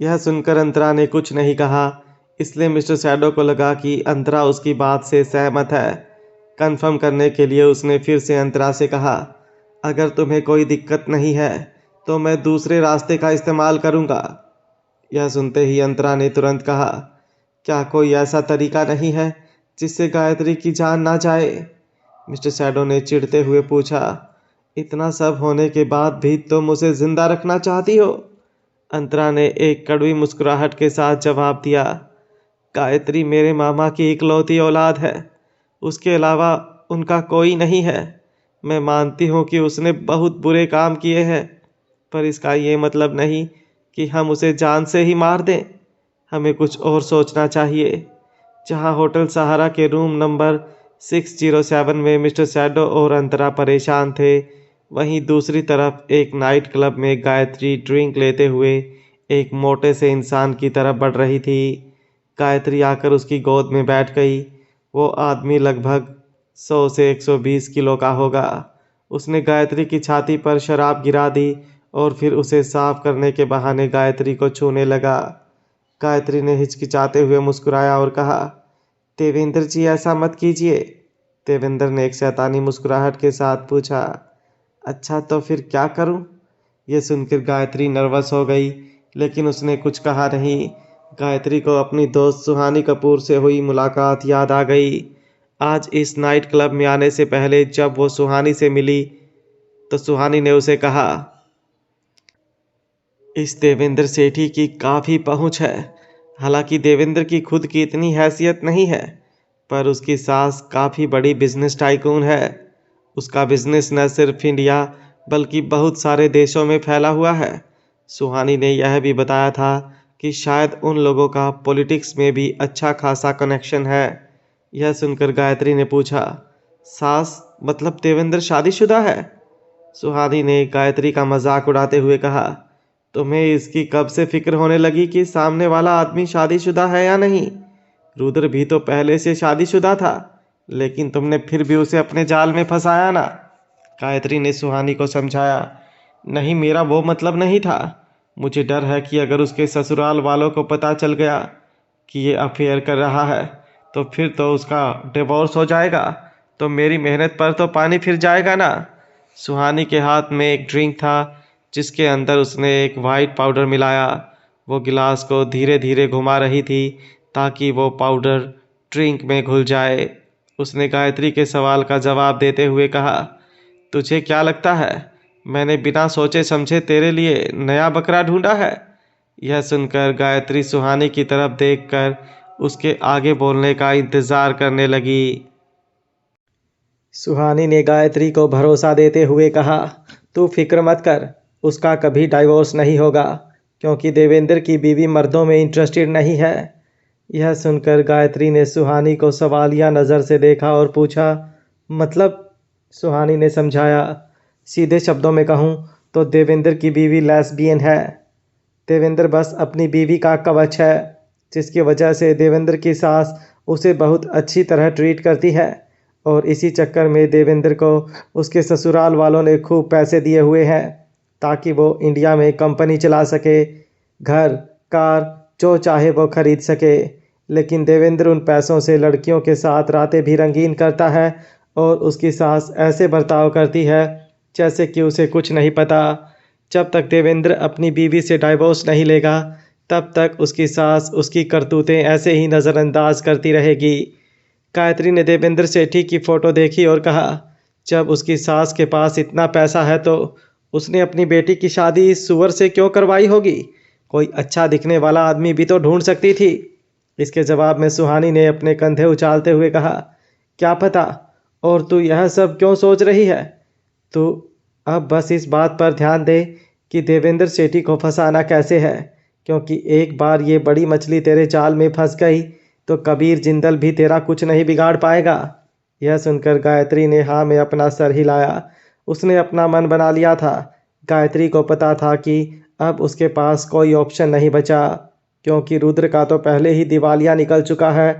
यह सुनकर अंतरा ने कुछ नहीं कहा, इसलिए मिस्टर शैडो को लगा कि अंतरा उसकी बात से सहमत है। कंफर्म करने के लिए उसने फिर से अंतरा से कहा, अगर तुम्हें कोई दिक्कत नहीं है तो मैं दूसरे रास्ते का इस्तेमाल करूँगा। यह सुनते ही अंतरा ने तुरंत कहा, क्या कोई ऐसा तरीका नहीं है जिससे गायत्री की जान ना जाए? मिस्टर शैडो ने चिढ़ते हुए पूछा, इतना सब होने के बाद भी तुम उसे जिंदा रखना चाहती हो? अंतरा ने एक कड़वी मुस्कुराहट के साथ जवाब दिया, गायत्री मेरे मामा की इकलौती औलाद है, उसके अलावा उनका कोई नहीं है। मैं मानती हूँ कि उसने बहुत बुरे काम किए हैं, पर इसका ये मतलब नहीं कि हम उसे जान से ही मार दें। हमें कुछ और सोचना चाहिए। जहाँ होटल सहारा के रूम नंबर 607 में मिस्टर शैडो और अंतरा परेशान थे, वहीं दूसरी तरफ एक नाइट क्लब में गायत्री ड्रिंक लेते हुए एक मोटे से इंसान की तरफ बढ़ रही थी। गायत्री आकर उसकी गोद में बैठ गई। वो आदमी लगभग 100 से 120 किलो का होगा। उसने गायत्री की छाती पर शराब गिरा दी और फिर उसे साफ करने के बहाने गायत्री को छूने लगा। गायत्री ने हिचकिचाते हुए मुस्कुराया और कहा, देवेंद्र जी ऐसा मत कीजिए। देवेंद्र ने एक शैतानी मुस्कुराहट के साथ पूछा, अच्छा तो फिर क्या करूं? यह सुनकर गायत्री नर्वस हो गई, लेकिन उसने कुछ कहा नहीं। गायत्री को अपनी दोस्त सुहानी कपूर से हुई मुलाकात याद आ गई। आज इस नाइट क्लब में आने से पहले जब वो सुहानी से मिली तो सुहानी ने उसे कहा, इस देवेंद्र सेठी की काफ़ी पहुंच है। हालांकि देवेंद्र की खुद की इतनी हैसियत नहीं है, पर उसकी सास काफ़ी बड़ी बिजनेस टाइकून है। उसका बिजनेस न सिर्फ इंडिया बल्कि बहुत सारे देशों में फैला हुआ है। सुहानी ने यह भी बताया था कि शायद उन लोगों का पॉलिटिक्स में भी अच्छा खासा कनेक्शन है। यह सुनकर गायत्री ने पूछा, सास मतलब देवेंद्र शादीशुदा है? सुहानी ने गायत्री का मजाक उड़ाते हुए कहा, तुम्हें इसकी कब से फिक्र होने लगी कि सामने वाला आदमी शादीशुदा है या नहीं? रुद्र भी तो पहले से शादीशुदा था, लेकिन तुमने फिर भी उसे अपने जाल में फंसाया ना। गायत्री ने सुहानी को समझाया, नहीं, मेरा वो मतलब नहीं था। मुझे डर है कि अगर उसके ससुराल वालों को पता चल गया कि ये अफेयर कर रहा है तो फिर तो उसका डिवोर्स हो जाएगा, तो मेरी मेहनत पर तो पानी फिर जाएगा ना। सुहानी के हाथ में एक ड्रिंक था जिसके अंदर उसने एक वाइट पाउडर मिलाया। वो गिलास को धीरे धीरे घुमा रही थी ताकि वो पाउडर ड्रिंक में घुल जाए। उसने गायत्री के सवाल का जवाब देते हुए कहा, तुझे क्या लगता है मैंने बिना सोचे समझे तेरे लिए नया बकरा ढूंढा है? यह सुनकर गायत्री सुहानी की तरफ देखकर उसके आगे बोलने का इंतजार करने लगी। सुहानी ने गायत्री को भरोसा देते हुए कहा, तू फिक्र मत कर, उसका कभी डाइवोर्स नहीं होगा क्योंकि देवेंद्र की बीवी मर्दों में इंटरेस्टेड नहीं है। यह सुनकर गायत्री ने सुहानी को सवालिया नज़र से देखा और पूछा, मतलब? सुहानी ने समझाया, सीधे शब्दों में कहूँ तो देवेंद्र की बीवी लेस्बियन है। देवेंद्र बस अपनी बीवी का कवच है, जिसकी वजह से देवेंद्र की सास उसे बहुत अच्छी तरह ट्रीट करती है और इसी चक्कर में देवेंद्र को उसके ससुराल वालों ने खूब पैसे दिए हुए हैं ताकि वो इंडिया में कंपनी चला सके, घर कार जो चाहे वो खरीद सके। लेकिन देवेंद्र उन पैसों से लड़कियों के साथ रातें भी रंगीन करता है और उसकी सास ऐसे बर्ताव करती है जैसे कि उसे कुछ नहीं पता। जब तक देवेंद्र अपनी बीवी से डाइवोर्स नहीं लेगा तब तक उसकी सास उसकी करतूतें ऐसे ही नज़रअंदाज करती रहेगी। गायत्री ने देवेंद्र सेठी की फ़ोटो देखी और कहा, जब उसकी सास के पास इतना पैसा है तो उसने अपनी बेटी की शादी इस सुअर से क्यों करवाई होगी? कोई अच्छा दिखने वाला आदमी भी तो ढूंढ सकती थी। इसके जवाब में सुहानी ने अपने कंधे उछालते हुए कहा, क्या पता, और तू यह सब क्यों सोच रही है? तू अब बस इस बात पर ध्यान दे कि देवेंद्र सेठी को फंसाना कैसे है, क्योंकि एक बार ये बड़ी मछली तेरे जाल में फंस गई तो कबीर जिंदल भी तेरा कुछ नहीं बिगाड़ पाएगा। यह सुनकर गायत्री ने हाँ में अपना सर हिलाया। उसने अपना मन बना लिया था। गायत्री को पता था कि अब उसके पास कोई ऑप्शन नहीं बचा, क्योंकि रुद्र का तो पहले ही दिवालिया निकल चुका है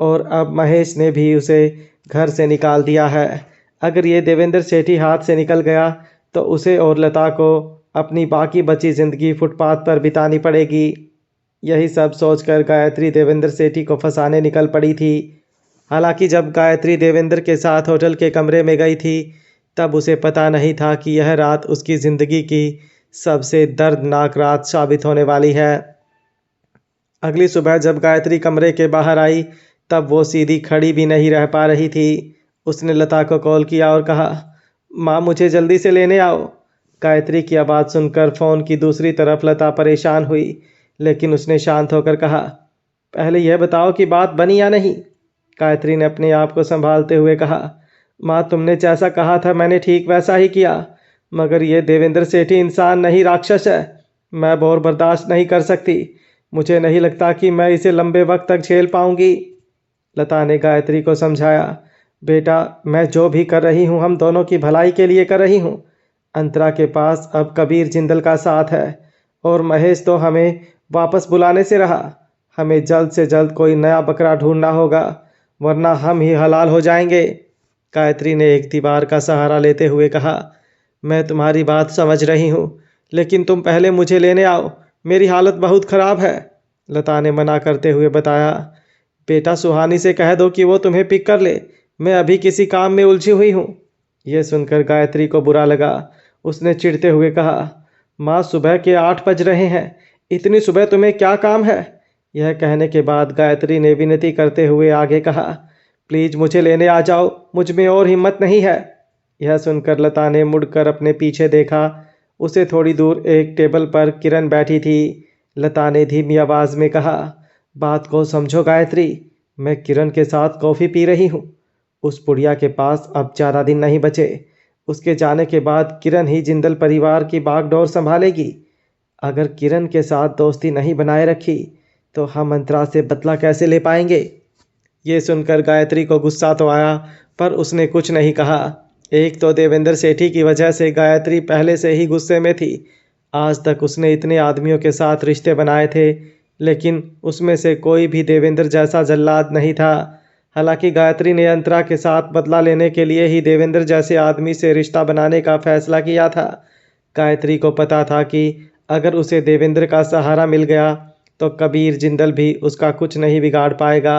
और अब महेश ने भी उसे घर से निकाल दिया है। अगर ये देवेंद्र सेठी हाथ से निकल गया तो उसे और लता को अपनी बाकी बची ज़िंदगी फुटपाथ पर बितानी पड़ेगी। यही सब सोचकर गायत्री देवेंद्र सेठी को फंसाने निकल पड़ी थी। हालांकि जब गायत्री देवेंद्र के साथ होटल के कमरे में गई थी तब उसे पता नहीं था कि यह रात उसकी ज़िंदगी की सबसे दर्दनाक रात साबित होने वाली है। अगली सुबह जब गायत्री कमरे के बाहर आई तब वो सीधी खड़ी भी नहीं रह पा रही थी। उसने लता को कॉल किया और कहा, माँ मुझे जल्दी से लेने आओ। गायत्री की आवाज़ सुनकर फ़ोन की दूसरी तरफ लता परेशान हुई, लेकिन उसने शांत होकर कहा, पहले यह बताओ कि बात बनी या नहीं। गायत्री ने अपने आप को संभालते हुए कहा, माँ तुमने जैसा कहा था मैंने ठीक वैसा ही किया, मगर यह देवेंद्र सेठी इंसान नहीं राक्षस है। मैं और बर्दाश्त नहीं कर सकती। मुझे नहीं लगता कि मैं इसे लंबे वक्त तक झेल पाऊंगी। लता ने गायत्री को समझाया, बेटा मैं जो भी कर रही हूँ हम दोनों की भलाई के लिए कर रही हूँ। अंतरा के पास अब कबीर जिंदल का साथ है और महेश तो हमें वापस बुलाने से रहा। हमें जल्द से जल्द कोई नया बकरा ढूंढना होगा, वरना हम ही हलाल हो जाएंगे। गायत्री ने एक दीवार का सहारा लेते हुए कहा, मैं तुम्हारी बात समझ रही हूँ, लेकिन तुम पहले मुझे लेने आओ, मेरी हालत बहुत ख़राब है। लता ने मना करते हुए बताया, बेटा सुहानी से कह दो कि वो तुम्हें पिक कर ले, मैं अभी किसी काम में उलझी हुई हूँ। यह सुनकर गायत्री को बुरा लगा। उसने चिढ़ते हुए कहा, माँ सुबह के 8 बज रहे हैं, इतनी सुबह तुम्हें क्या काम है? यह कहने के बाद गायत्री ने विनती करते हुए आगे कहा, प्लीज मुझे लेने आ जाओ, मुझ में और हिम्मत नहीं है। यह सुनकर लता ने मुड़कर अपने पीछे देखा। उसे थोड़ी दूर एक टेबल पर किरण बैठी थी। लता ने धीमी आवाज में कहा, बात को समझो गायत्री, मैं किरण के साथ कॉफ़ी पी रही हूँ। उस बुढ़िया के पास अब ज़्यादा दिन नहीं बचे। उसके जाने के बाद किरण ही जिंदल परिवार की बागडोर संभालेगी। अगर किरण के साथ दोस्ती नहीं बनाए रखी तो हम अंतरा से बदला कैसे ले पाएंगे। ये सुनकर गायत्री को गुस्सा तो आया, पर उसने कुछ नहीं कहा। एक तो देवेंद्र सेठी की वजह से गायत्री पहले से ही गुस्से में थी। आज तक उसने इतने आदमियों के साथ रिश्ते बनाए थे, लेकिन उसमें से कोई भी देवेंद्र जैसा जल्लाद नहीं था। हालांकि गायत्री ने अंतरा के साथ बदला लेने के लिए ही देवेंद्र जैसे आदमी से रिश्ता बनाने का फैसला किया था। गायत्री को पता था कि अगर उसे देवेंद्र का सहारा मिल गया तो कबीर जिंदल भी उसका कुछ नहीं बिगाड़ पाएगा।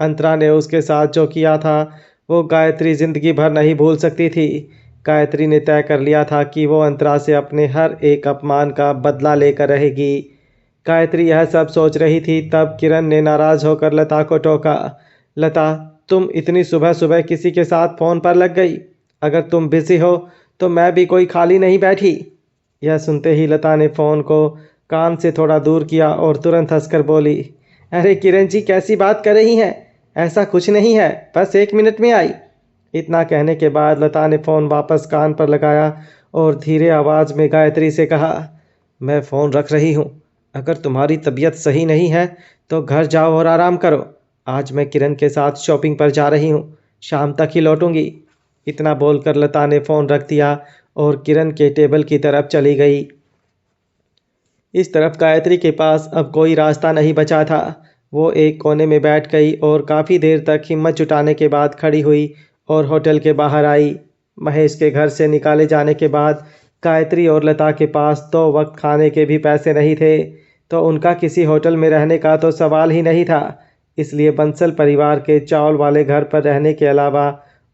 अंतरा ने उसके साथ जो किया था वो गायत्री जिंदगी भर नहीं भूल सकती थी। गायत्री ने तय कर लिया था कि वो अंतरा से अपने हर एक अपमान का बदला लेकर रहेगी। गायत्री यह सब सोच रही थी, तब किरण ने नाराज होकर लता को टोका, लता, तुम इतनी सुबह सुबह किसी के साथ फ़ोन पर लग गई। अगर तुम बिजी हो तो मैं भी कोई खाली नहीं बैठी। यह सुनते ही लता ने फ़ोन को कान से थोड़ा दूर किया और तुरंत हंसकर बोली, अरे किरण जी, कैसी बात कर रही हैं? ऐसा कुछ नहीं है, बस 1 मिनट में आई। इतना कहने के बाद लता ने फ़ोन वापस कान पर लगाया और धीरे आवाज़ में गायत्री से कहा, मैं फ़ोन रख रही हूँ। अगर तुम्हारी तबीयत सही नहीं है तो घर जाओ और आराम करो। आज मैं किरण के साथ शॉपिंग पर जा रही हूँ, शाम तक ही लौटूंगी। इतना बोलकर लता ने फ़ोन रख दिया और किरण के टेबल की तरफ चली गई। इस तरफ गायत्री के पास अब कोई रास्ता नहीं बचा था। वो एक कोने में बैठ गई और काफ़ी देर तक हिम्मत जुटाने के बाद खड़ी हुई और होटल के बाहर आई। महेश के घर से निकाले जाने के बाद गायत्री और लता के पास 2 वक्त खाने के भी पैसे नहीं थे, तो उनका किसी होटल में रहने का तो सवाल ही नहीं था। इसलिए बंसल परिवार के चावल वाले घर पर रहने के अलावा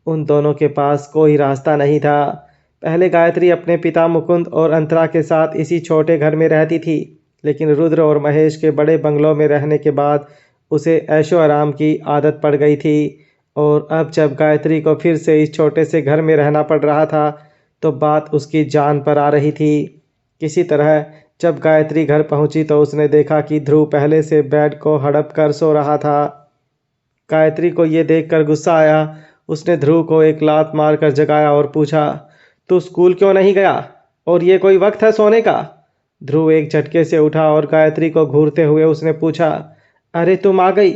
उन दोनों के पास कोई रास्ता नहीं था। पहले गायत्री अपने पिता मुकुंद और अंतरा के साथ इसी छोटे घर में रहती थी, लेकिन रुद्र और महेश के बड़े बंगलों में रहने के बाद उसे ऐशो आराम की आदत पड़ गई थी। और अब जब गायत्री को फिर से इस छोटे से घर में रहना पड़ रहा था तो बात उसकी जान पर आ रही थी। किसी तरह जब गायत्री घर पहुंची तो उसने देखा कि ध्रुव पहले से बेड को हड़प कर सो रहा था। गायत्री को ये देखकर गुस्सा आया। उसने ध्रुव को एक लात मारकर जगाया और पूछा, तू स्कूल क्यों नहीं गया? और ये कोई वक्त है सोने का? ध्रुव एक झटके से उठा और गायत्री को घूरते हुए उसने पूछा, अरे तुम आ गई,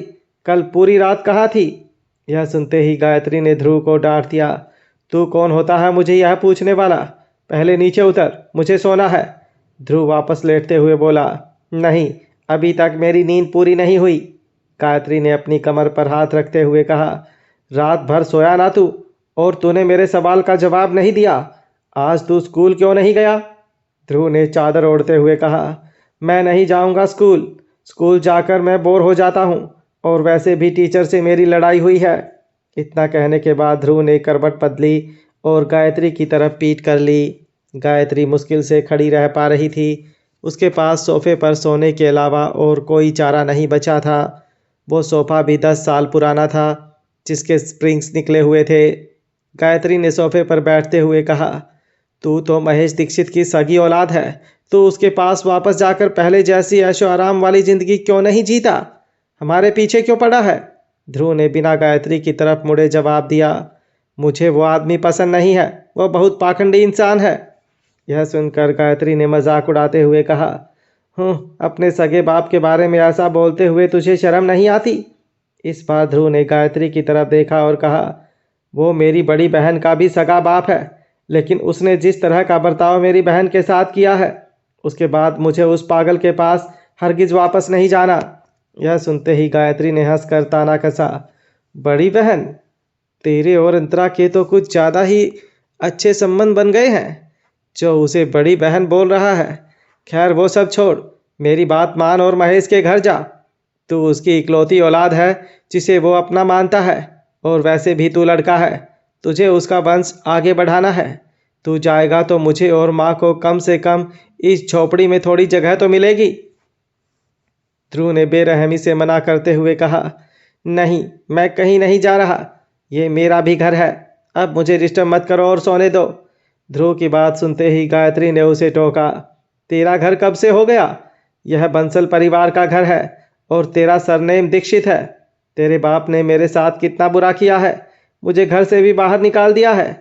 कल पूरी रात कहाँ थी? यह सुनते ही गायत्री ने ध्रुव को डांट दिया, तू कौन होता है मुझे यह पूछने वाला? पहले नीचे उतर, मुझे सोना है। ध्रुव वापस लेटते हुए बोला, नहीं, अभी तक मेरी नींद पूरी नहीं हुई। गायत्री ने अपनी कमर पर हाथ रखते हुए कहा, रात भर सोया ना तू, और तूने मेरे सवाल का जवाब नहीं दिया। आज तू स्कूल क्यों नहीं गया? ध्रुव ने चादर ओढ़ते हुए कहा, मैं नहीं जाऊंगा स्कूल। स्कूल जाकर मैं बोर हो जाता हूँ, और वैसे भी टीचर से मेरी लड़ाई हुई है। इतना कहने के बाद ध्रुव ने करवट बदली और गायत्री की तरफ पीठ कर ली। गायत्री मुश्किल से खड़ी रह पा रही थी। उसके पास सोफे पर सोने के अलावा और कोई चारा नहीं बचा था। वो सोफा भी 10 साल पुराना था, जिसके स्प्रिंग्स निकले हुए थे। गायत्री ने सोफे पर बैठते हुए कहा, तू तो महेश दीक्षित की सगी औलाद है, तू उसके पास वापस जाकर पहले जैसी ऐशो आराम वाली जिंदगी क्यों नहीं जीता? हमारे पीछे क्यों पड़ा है? ध्रुव ने बिना गायत्री की तरफ मुड़े जवाब दिया, मुझे वो आदमी पसंद नहीं है, वो बहुत पाखंडी इंसान है। यह सुनकर गायत्री ने मजाक उड़ाते हुए कहा, अपने सगे बाप के बारे में ऐसा बोलते हुए तुझे शर्म नहीं आती? इस बार ध्रुव ने गायत्री की तरफ देखा और कहा, वो मेरी बड़ी बहन का भी सगा बाप है, लेकिन उसने जिस तरह का बर्ताव मेरी बहन के साथ किया है, उसके बाद मुझे उस पागल के पास हरगिज वापस नहीं जाना। यह सुनते ही गायत्री ने हंसकर ताना कसा, बड़ी बहन? तेरे और अंतरा के तो कुछ ज़्यादा ही अच्छे संबंध बन गए हैं, जो उसे बड़ी बहन बोल रहा है। खैर वो सब छोड़, मेरी बात मान और महेश के घर जा। तू उसकी इकलौती औलाद है जिसे वो अपना मानता है, और वैसे भी तू लड़का है, तुझे उसका वंश आगे बढ़ाना है। तू जाएगा तो मुझे और माँ को कम से कम इस झोपड़ी में थोड़ी जगह तो मिलेगी। ध्रुव ने बेरहमी से मना करते हुए कहा, नहीं, मैं कहीं नहीं जा रहा, ये मेरा भी घर है, अब मुझे डिस्टर्ब मत करो और सोने दो। ध्रुव की बात सुनते ही गायत्री ने उसे टोका, तेरा घर कब से हो गया? यह बंसल परिवार का घर है और तेरा सरनेम दीक्षित है। तेरे बाप ने मेरे साथ कितना बुरा किया है, मुझे घर से भी बाहर निकाल दिया है।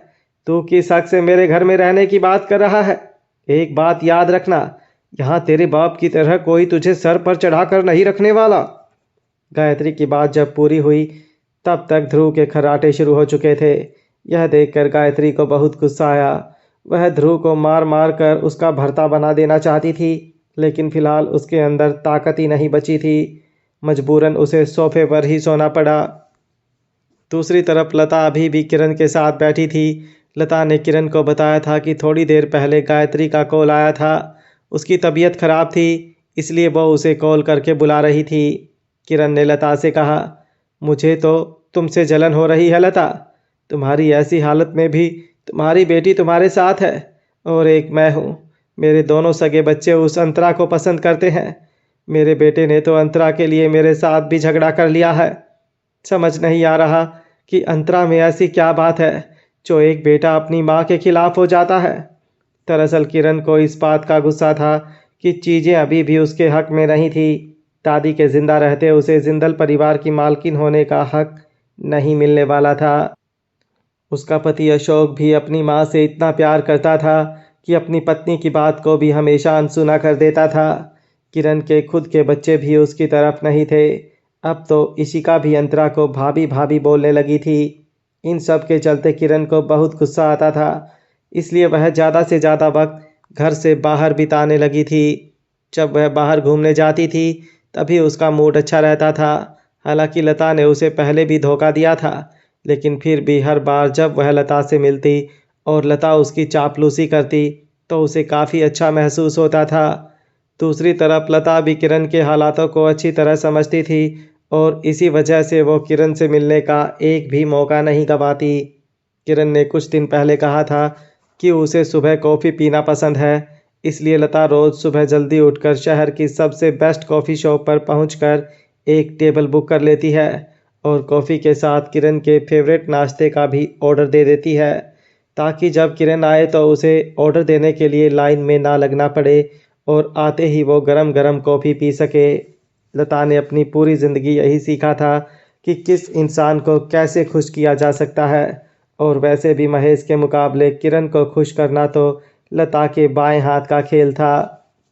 तू किस हक से मेरे घर में रहने की बात कर रहा है? एक बात याद रखना, यहाँ तेरे बाप की तरह कोई तुझे सर पर चढ़ाकर नहीं रखने वाला। गायत्री की बात जब पूरी हुई तब तक ध्रुव के खर्राटे शुरू हो चुके थे। यह देखकर गायत्री को बहुत गुस्सा आया। वह ध्रुव को मार मार कर उसका भर्ता बना देना चाहती थी, लेकिन फिलहाल उसके अंदर ताकत ही नहीं बची थी। मजबूरन उसे सोफे पर ही सोना पड़ा। दूसरी तरफ लता अभी भी किरण के साथ बैठी थी। लता ने किरण को बताया था कि थोड़ी देर पहले गायत्री का कॉल आया था। उसकी तबीयत खराब थी, इसलिए वो उसे कॉल करके बुला रही थी। किरण ने लता से कहा, मुझे तो तुमसे जलन हो रही है लता। तुम्हारी ऐसी हालत में भी तुम्हारी बेटी तुम्हारे साथ है और एक मैं हूँ। मेरे दोनों सगे बच्चे उस अंतरा को पसंद करते हैं। मेरे बेटे ने तो अंतरा के लिए मेरे साथ भी झगड़ा कर लिया है। समझ नहीं आ रहा कि अंतरा में ऐसी क्या बात है जो एक बेटा अपनी माँ के खिलाफ हो जाता है। दरअसल किरण को इस बात का गुस्सा था कि चीज़ें अभी भी उसके हक में नहीं थी। दादी के जिंदा रहते उसे जिंदल परिवार की मालकिन होने का हक नहीं मिलने वाला था। उसका पति अशोक भी अपनी माँ से इतना प्यार करता था कि अपनी पत्नी की बात को भी हमेशा अनसुना कर देता था। किरण के खुद के बच्चे भी उसकी तरफ नहीं थे। अब तो इशिका भी अंतरा को भाभी भाभी बोलने लगी थी। इन सब के चलते किरण को बहुत गुस्सा आता था, इसलिए वह ज़्यादा से ज़्यादा वक्त घर से बाहर बिताने लगी थी। जब वह बाहर घूमने जाती थी तभी उसका मूड अच्छा रहता था। हालांकि लता ने उसे पहले भी धोखा दिया था, लेकिन फिर भी हर बार जब वह लता से मिलती और लता उसकी चापलूसी करती तो उसे काफ़ी अच्छा महसूस होता था। दूसरी तरफ लता भी किरण के हालातों को अच्छी तरह समझती थी और इसी वजह से वो किरण से मिलने का एक भी मौका नहीं गंवाती। किरण ने कुछ दिन पहले कहा था कि उसे सुबह कॉफ़ी पीना पसंद है, इसलिए लता रोज़ सुबह जल्दी उठकर शहर की सबसे बेस्ट कॉफ़ी शॉप पर पहुंचकर एक टेबल बुक कर लेती है और कॉफ़ी के साथ किरण के फेवरेट नाश्ते का भी ऑर्डर दे देती है, ताकि जब किरण आए तो उसे ऑर्डर देने के लिए लाइन में ना लगना पड़े और आते ही वो गरम गरम कॉफ़ी पी सके। लता ने अपनी पूरी ज़िंदगी यही सीखा था कि किस इंसान को कैसे खुश किया जा सकता है, और वैसे भी महेश के मुकाबले किरण को खुश करना तो लता के बाएं हाथ का खेल था।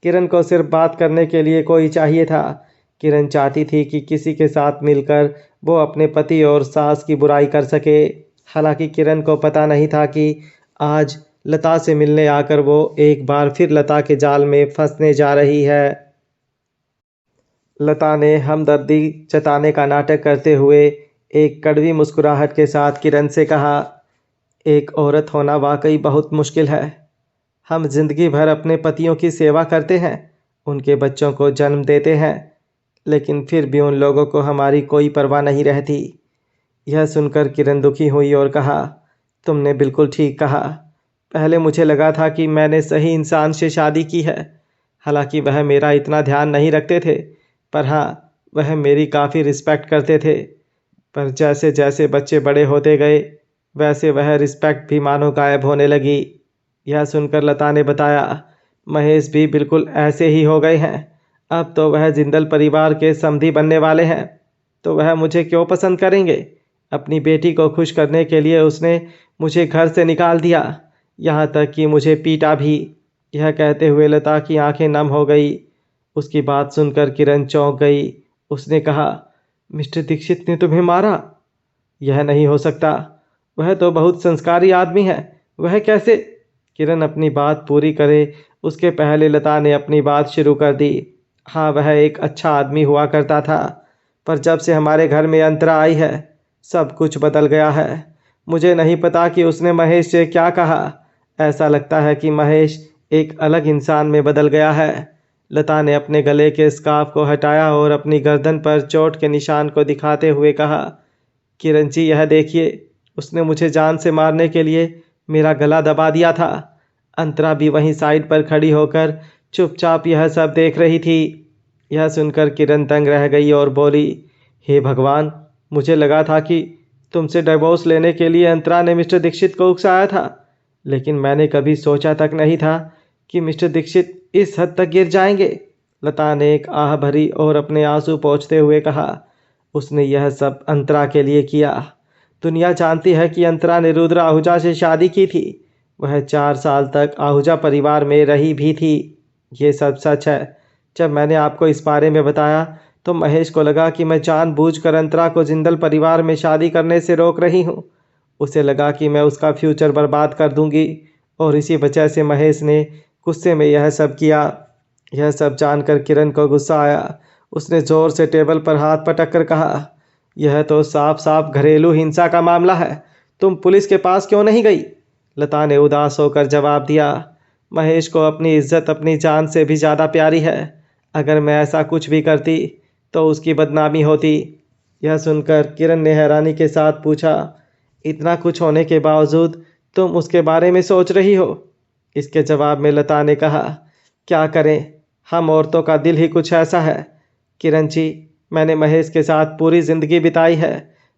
किरण को सिर्फ बात करने के लिए कोई चाहिए था। किरण चाहती थी कि किसी के साथ मिलकर वो अपने पति और सास की बुराई कर सके। हालांकि किरण को पता नहीं था कि आज लता से मिलने आकर वो एक बार फिर लता के जाल में फंसने जा रही है। लता ने हमदर्दी जताने का नाटक करते हुए एक कड़वी मुस्कुराहट के साथ किरण से कहा, एक औरत होना वाकई बहुत मुश्किल है। हम जिंदगी भर अपने पतियों की सेवा करते हैं, उनके बच्चों को जन्म देते हैं, लेकिन फिर भी उन लोगों को हमारी कोई परवाह नहीं रहती। यह सुनकर किरण दुखी हुई और कहा, तुमने बिल्कुल ठीक कहा। पहले मुझे लगा था कि मैंने सही इंसान से शादी की है। हालांकि वह मेरा इतना ध्यान नहीं रखते थे, पर हाँ, वह मेरी काफ़ी रिस्पेक्ट करते थे। पर जैसे जैसे बच्चे बड़े होते गए वैसे वह रिस्पेक्ट भी मानो गायब होने लगी। यह सुनकर लता ने बताया, महेश भी बिल्कुल ऐसे ही हो गए हैं। अब तो वह जिंदल परिवार के समधी बनने वाले हैं, तो वह मुझे क्यों पसंद करेंगे। अपनी बेटी को खुश करने के लिए उसने मुझे घर से निकाल दिया, यहाँ तक कि मुझे पीटा भी। यह कहते हुए लता की आंखें नम हो गई। उसकी बात सुनकर किरण चौंक गई। उसने कहा, मिस्टर दीक्षित ने तुम्हें मारा? यह नहीं हो सकता, वह तो बहुत संस्कारी आदमी है, वह कैसे। किरण अपनी बात पूरी करे उसके पहले लता ने अपनी बात शुरू कर दी। हाँ, वह एक अच्छा आदमी हुआ करता था, पर जब से हमारे घर में अंतरा आई है सब कुछ बदल गया है। मुझे नहीं पता कि उसने महेश से क्या कहा। ऐसा लगता है कि महेश एक अलग इंसान में बदल गया है। लता ने अपने गले के स्कार्फ को हटाया और अपनी गर्दन पर चोट के निशान को दिखाते हुए कहा, किरण जी, यह देखिए, उसने मुझे जान से मारने के लिए मेरा गला दबा दिया था। अंतरा भी वहीं साइड पर खड़ी होकर चुपचाप यह सब देख रही थी। यह सुनकर किरण दंग रह गई और बोली, हे भगवान, मुझे लगा था कि तुमसे डिवोर्स लेने के लिए अंतरा ने मिस्टर दीक्षित को उकसाया था, लेकिन मैंने कभी सोचा तक नहीं था कि मिस्टर दीक्षित इस हद तक गिर जाएंगे। लता ने एक आह भरी और अपने आंसू पोंछते हुए कहा, उसने यह सब अंतरा के लिए किया। दुनिया जानती है कि अंतरा ने रुद्र आहूजा से शादी की थी। वह 4 साल तक आहूजा परिवार में रही भी थी। ये सब सच है। जब मैंने आपको इस बारे में बताया तो महेश को लगा कि मैं जानबूझकर अंतरा को जिंदल परिवार में शादी करने से रोक रही हूँ। उसे लगा कि मैं उसका फ्यूचर बर्बाद कर दूंगी और इसी वजह से महेश ने गुस्से में यह सब किया। यह सब जानकर किरण को गुस्सा आया। उसने जोर से टेबल पर हाथ पटक कर कहा, यह तो साफ साफ घरेलू हिंसा का मामला है। तुम पुलिस के पास क्यों नहीं गई? लता ने उदास होकर जवाब दिया, महेश को अपनी इज्जत अपनी जान से भी ज़्यादा प्यारी है। अगर मैं ऐसा कुछ भी करती तो उसकी बदनामी होती। यह सुनकर किरण ने हैरानी के साथ पूछा, इतना कुछ होने के बावजूद तुम उसके बारे में सोच रही हो? इसके जवाब में लता ने कहा, क्या करें, हम औरतों का दिल ही कुछ ऐसा है। किरण जी, मैंने महेश के साथ पूरी ज़िंदगी बिताई है।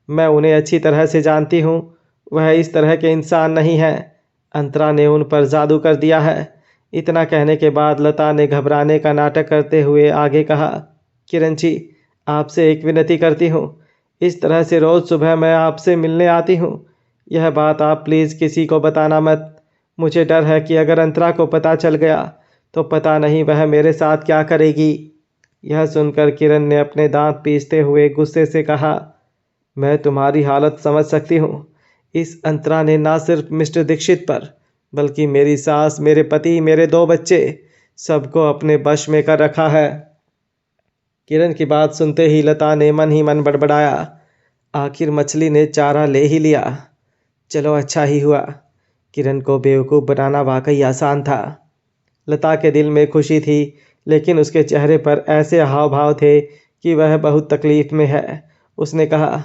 मैं उन्हें अच्छी तरह से जानती हूँ। वह इस तरह के इंसान नहीं है। अंतरा ने उन पर जादू कर दिया है। इतना कहने के बाद लता ने घबराने का नाटक करते हुए आगे कहा, किरण जी, आपसे एक विनती करती हूँ। इस तरह से रोज़ सुबह मैं आपसे मिलने आती हूँ। यह बात आप प्लीज़ किसी को बताना मत। मुझे डर है कि अगर अंतरा को पता चल गया तो पता नहीं वह मेरे साथ क्या करेगी। यह सुनकर किरण ने अपने दांत पीसते हुए गुस्से से कहा, मैं तुम्हारी हालत समझ सकती हूँ। इस अंतरा ने ना सिर्फ मिस्टर दीक्षित पर बल्कि मेरी सास, मेरे पति, मेरे 2 बच्चे, सबको अपने वश में कर रखा है। किरण की बात सुनते ही लता ने मन ही मन बड़बड़ाया, आखिर मछली ने चारा ले ही लिया। चलो अच्छा ही हुआ। किरण को बेवकूफ़ बनाना वाकई आसान था। लता के दिल में खुशी थी, लेकिन उसके चेहरे पर ऐसे हाव भाव थे कि वह बहुत तकलीफ में है। उसने कहा,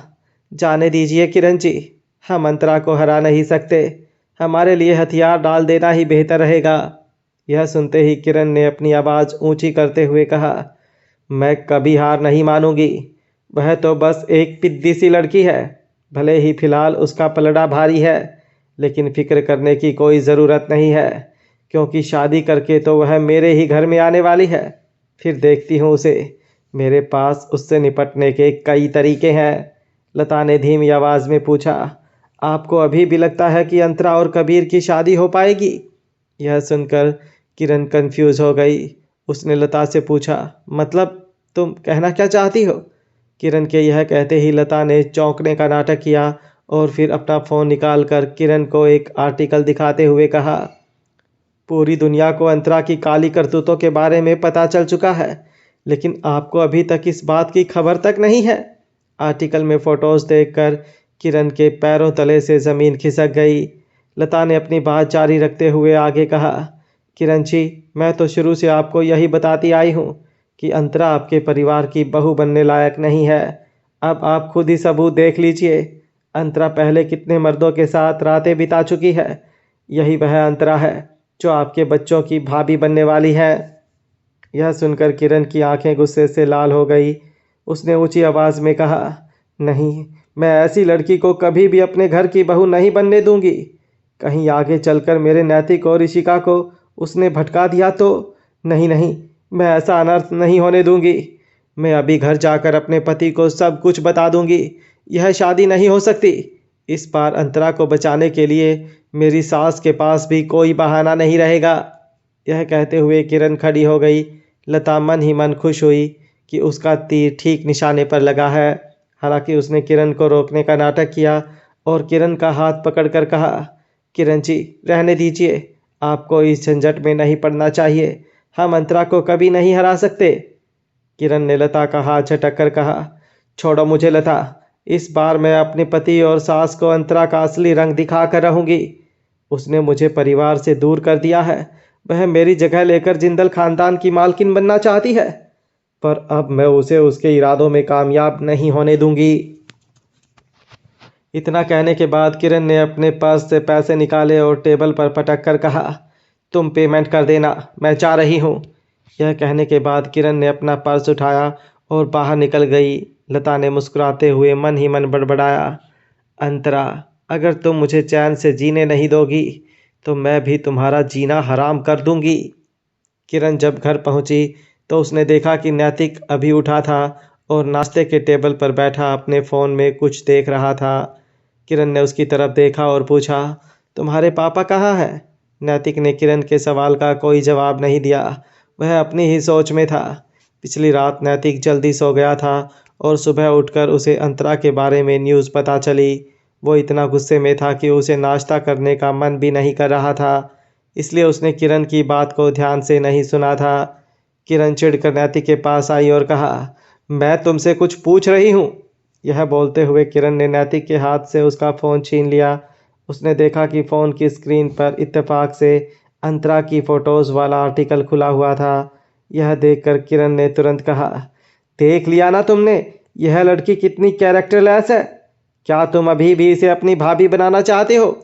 जाने दीजिए किरण जी, हम अंतरा को हरा नहीं सकते। हमारे लिए हथियार डाल देना ही बेहतर रहेगा। यह सुनते ही किरण ने अपनी आवाज़ ऊंची करते हुए कहा, मैं कभी हार नहीं मानूंगी। वह तो बस एक पिद्दी सी लड़की है। भले ही फिलहाल उसका पलड़ा भारी है, लेकिन फिक्र करने की कोई ज़रूरत नहीं है, क्योंकि शादी करके तो वह मेरे ही घर में आने वाली है। फिर देखती हूँ उसे। मेरे पास उससे निपटने के कई तरीके हैं। लता ने धीमी आवाज़ में पूछा, आपको अभी भी लगता है कि अंतरा और कबीर की शादी हो पाएगी? यह सुनकर किरण कंफ्यूज हो गई। उसने लता से पूछा, मतलब तुम कहना क्या चाहती हो? किरण के यह कहते ही लता ने चौंकने का नाटक किया और फिर अपना फ़ोन निकालकर किरण को एक आर्टिकल दिखाते हुए कहा, पूरी दुनिया को अंतरा की काली करतूतों के बारे में पता चल चुका है, लेकिन आपको अभी तक इस बात की खबर तक नहीं है। आर्टिकल में फ़ोटोज़ देखकर किरण के पैरों तले से ज़मीन खिसक गई। लता ने अपनी बात जारी रखते हुए आगे कहा, किरण जी, मैं तो शुरू से आपको यही बताती आई हूँ कि अंतरा आपके परिवार की बहू बनने लायक नहीं है। अब आप खुद ही सबूत देख लीजिए। अंतरा पहले कितने मर्दों के साथ रातें बिता चुकी है। यही वह अंतरा है जो आपके बच्चों की भाभी बनने वाली है। यह सुनकर किरण की आंखें गुस्से से लाल हो गई। उसने ऊंची आवाज़ में कहा, नहीं, मैं ऐसी लड़की को कभी भी अपने घर की बहू नहीं बनने दूंगी। कहीं आगे चलकर मेरे नैतिक और ऋषिका को उसने भटका दिया तो? नहीं नहीं, मैं ऐसा अनर्थ नहीं होने दूंगी। मैं अभी घर जाकर अपने पति को सब कुछ बता दूंगी। यह शादी नहीं हो सकती। इस बार अंतरा को बचाने के लिए मेरी सास के पास भी कोई बहाना नहीं रहेगा। यह कहते हुए किरण खड़ी हो गई। लता मन ही मन खुश हुई कि उसका तीर ठीक निशाने पर लगा है। हालांकि उसने किरण को रोकने का नाटक किया और किरण का हाथ पकड़कर कहा, किरण जी, रहने दीजिए। आपको इस झंझट में नहीं पड़ना चाहिए। हम अंतरा को कभी नहीं हरा सकते। किरण ने लता का हाथ झटक कर कहा, छोड़ो मुझे लता। इस बार मैं अपने पति और सास को अंतरा का असली रंग दिखा कर रहूंगी। उसने मुझे परिवार से दूर कर दिया है। वह मेरी जगह लेकर जिंदल खानदान की मालकिन बनना चाहती है, पर अब मैं उसे उसके इरादों में कामयाब नहीं होने दूंगी। इतना कहने के बाद किरण ने अपने पर्स से पैसे निकाले और टेबल पर पटक कर कहा, तुम पेमेंट कर देना, मैं जा रही हूँ। यह कहने के बाद किरण ने अपना पर्स उठाया और बाहर निकल गई। लता ने मुस्कुराते हुए मन ही मन बड़बड़ाया, अंतरा, अगर तुम मुझे चैन से जीने नहीं दोगी तो मैं भी तुम्हारा जीना हराम कर दूंगी। किरण जब घर पहुंची तो उसने देखा कि नैतिक अभी उठा था और नाश्ते के टेबल पर बैठा अपने फ़ोन में कुछ देख रहा था। किरण ने उसकी तरफ देखा और पूछा, तुम्हारे पापा कहाँ हैं? नैतिक ने किरण के सवाल का कोई जवाब नहीं दिया। वह अपनी ही सोच में था। पिछली रात नैतिक जल्दी सो गया था और सुबह उठकर उसे अंतरा के बारे में न्यूज़ पता चली। वो इतना गुस्से में था कि उसे नाश्ता करने का मन भी नहीं कर रहा था, इसलिए उसने किरण की बात को ध्यान से नहीं सुना था। किरण चिढ़कर नैतिक के पास आई और कहा, मैं तुमसे कुछ पूछ रही हूँ। यह बोलते हुए किरण ने नैतिक के हाथ से उसका फ़ोन छीन लिया। उसने देखा कि फ़ोन की स्क्रीन पर इत्तेफाक से अंतरा की फ़ोटोज़ वाला आर्टिकल खुला हुआ था। यह देखकर किरण ने तुरंत कहा, देख लिया ना तुमने, यह लड़की कितनी कैरेक्टरलेस है। क्या तुम अभी भी इसे अपनी भाभी बनाना चाहते हो?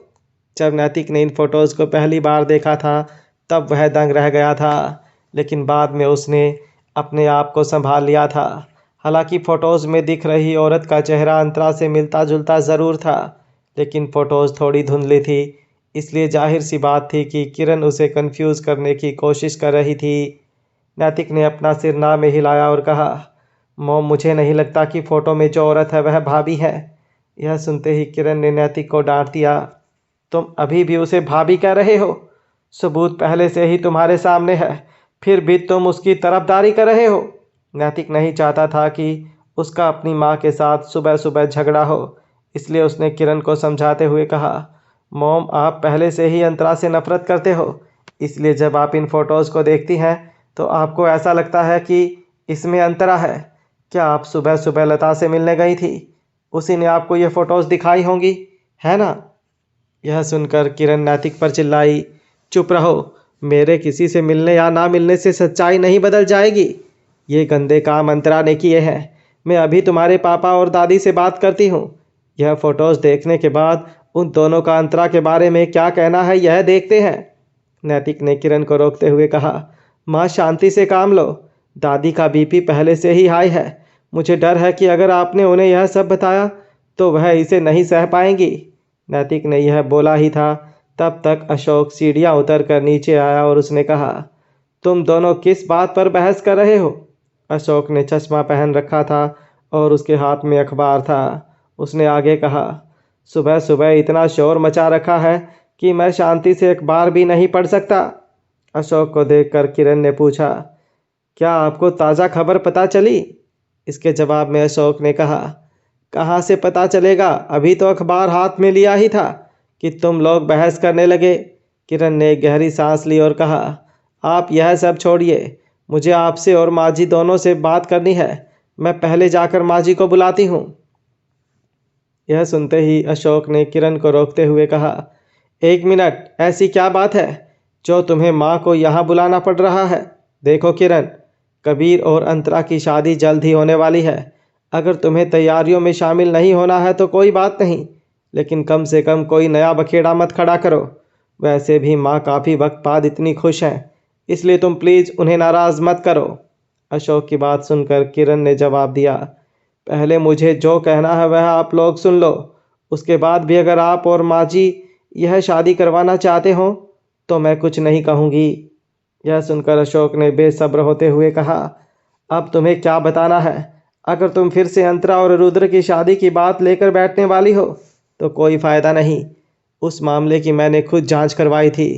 जब नैतिक ने इन फ़ोटोज़ को पहली बार देखा था तब वह दंग रह गया था, लेकिन बाद में उसने अपने आप को संभाल लिया था। हालांकि फ़ोटोज़ में दिख रही औरत का चेहरा अंतरा से मिलता जुलता ज़रूर था, लेकिन फ़ोटोज़ थोड़ी धुंधली थी, इसलिए जाहिर सी बात थी कि किरण उसे कंफ्यूज करने की कोशिश कर रही थी। नैतिक ने अपना सिर ना में हिलाया और कहा, मॉम, मुझे नहीं लगता कि फ़ोटो में जो औरत है वह भाभी है। यह सुनते ही किरण ने नैतिक को डांट दिया, तुम अभी भी उसे भाभी कह रहे हो? सबूत पहले से ही तुम्हारे सामने है, फिर भी तुम उसकी तरफदारी कर रहे हो। नैतिक नहीं चाहता था कि उसका अपनी माँ के साथ सुबह सुबह झगड़ा हो, इसलिए उसने किरण को समझाते हुए कहा, मॉम, आप पहले से ही अंतरा से नफरत करते हो, इसलिए जब आप इन फ़ोटोज़ को देखती हैं तो आपको ऐसा लगता है कि इसमें अंतरा है। क्या आप सुबह सुबह लता से मिलने गई थी? उसी ने आपको ये फ़ोटोज़ दिखाई होंगी, है ना? यह सुनकर किरण नैतिक पर चिल्लाई, चुप रहो, मेरे किसी से मिलने या ना मिलने से सच्चाई नहीं बदल जाएगी। ये गंदे काम अंतरा ने किए हैं। मैं अभी तुम्हारे पापा और दादी से बात करती हूँ। यह फ़ोटोज़ देखने के बाद उन दोनों का अंतरा के बारे में क्या कहना है यह देखते हैं। नैतिक ने किरण को रोकते हुए कहा, माँ, शांति से काम लो। दादी का बीपी पहले से ही हाई है। मुझे डर है कि अगर आपने उन्हें यह सब बताया तो वह इसे नहीं सह पाएंगी। नैतिक ने यह बोला ही था तब तक अशोक सीढ़ियाँ उतर कर नीचे आया और उसने कहा, तुम दोनों किस बात पर बहस कर रहे हो? अशोक ने चश्मा पहन रखा था और उसके हाथ में अखबार था। उसने आगे कहा, सुबह सुबह इतना शोर मचा रखा है कि मैं शांति से अखबार भी नहीं पढ़ सकता। अशोक को देखकर किरण ने पूछा, क्या आपको ताज़ा खबर पता चली? इसके जवाब में अशोक ने कहा, कहाँ से पता चलेगा, अभी तो अखबार हाथ में लिया ही था कि तुम लोग बहस करने लगे। किरण ने एक गहरी सांस ली और कहा, आप यह सब छोड़िए, मुझे आपसे और माँ जी दोनों से बात करनी है। मैं पहले जाकर माँ जी को बुलाती हूँ। यह सुनते ही अशोक ने किरण को रोकते हुए कहा, एक मिनट, ऐसी क्या बात है जो तुम्हें माँ को यहाँ बुलाना पड़ रहा है? देखो किरण, कबीर और अंतरा की शादी जल्द ही होने वाली है। अगर तुम्हें तैयारियों में शामिल नहीं होना है तो कोई बात नहीं, लेकिन कम से कम कोई नया बखेड़ा मत खड़ा करो। वैसे भी माँ काफ़ी वक्त बाद इतनी खुश हैं, इसलिए तुम प्लीज़ उन्हें नाराज़ मत करो। अशोक की बात सुनकर किरण ने जवाब दिया, पहले मुझे जो कहना है वह आप लोग सुन लो, उसके बाद भी अगर आप और माँ जी यह शादी करवाना चाहते हो तो मैं कुछ नहीं कहूँगी। यह सुनकर अशोक ने बेसब्र होते हुए कहा, अब तुम्हें क्या बताना है? अगर तुम फिर से अंतरा और रुद्र की शादी की बात लेकर बैठने वाली हो तो कोई फ़ायदा नहीं। उस मामले की मैंने खुद जांच करवाई थी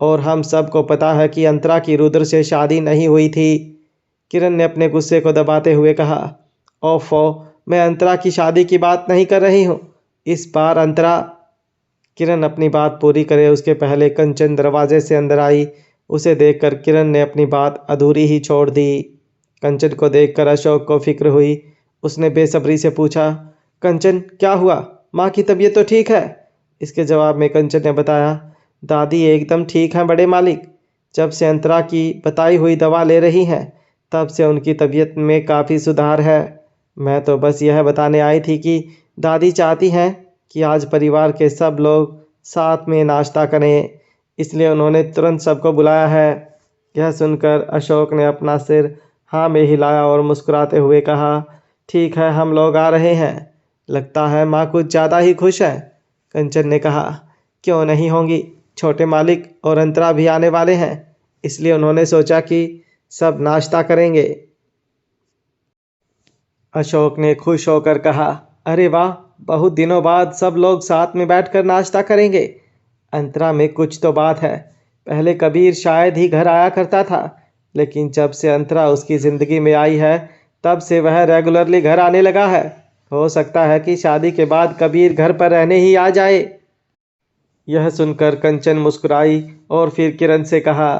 और हम सबको पता है कि अंतरा की रुद्र से शादी नहीं हुई थी। किरण ने अपने गुस्से को दबाते हुए कहा, ओफो, मैं अंतरा की शादी की बात नहीं कर रही हूँ। इस बार अंतरा। किरण अपनी बात पूरी करे उसके पहले कंचन दरवाजे से अंदर आई। उसे देखकर किरण ने अपनी बात अधूरी ही छोड़ दी। कंचन को देखकर अशोक को फिक्र हुई। उसने बेसब्री से पूछा, कंचन, क्या हुआ? माँ की तबीयत तो ठीक है? इसके जवाब में कंचन ने बताया, दादी एकदम ठीक हैं बड़े मालिक। जब से अंतरा की बताई हुई दवा ले रही हैं तब से उनकी तबीयत में काफ़ी सुधार है। मैं तो बस यह बताने आई थी कि दादी चाहती हैं कि आज परिवार के सब लोग साथ में नाश्ता करें, इसलिए उन्होंने तुरंत सबको बुलाया है। यह सुनकर अशोक ने अपना सिर हाँ में हिलाया और मुस्कुराते हुए कहा, ठीक है, हम लोग आ रहे हैं। लगता है माँ कुछ ज़्यादा ही खुश है। कंचन ने कहा, क्यों नहीं होंगी, छोटे मालिक और अंतरा भी आने वाले हैं, इसलिए उन्होंने सोचा कि सब नाश्ता करेंगे। अशोक ने खुश होकर कहा, अरे वाह, बहुत दिनों बाद सब लोग साथ में बैठकर नाश्ता करेंगे। अंतरा में कुछ तो बात है। पहले कबीर शायद ही घर आया करता था, लेकिन जब से अंतरा उसकी ज़िंदगी में आई है तब से वह रेगुलरली घर आने लगा है। हो सकता है कि शादी के बाद कबीर घर पर रहने ही आ जाए। यह सुनकर कंचन मुस्कुराई और फिर किरण से कहा,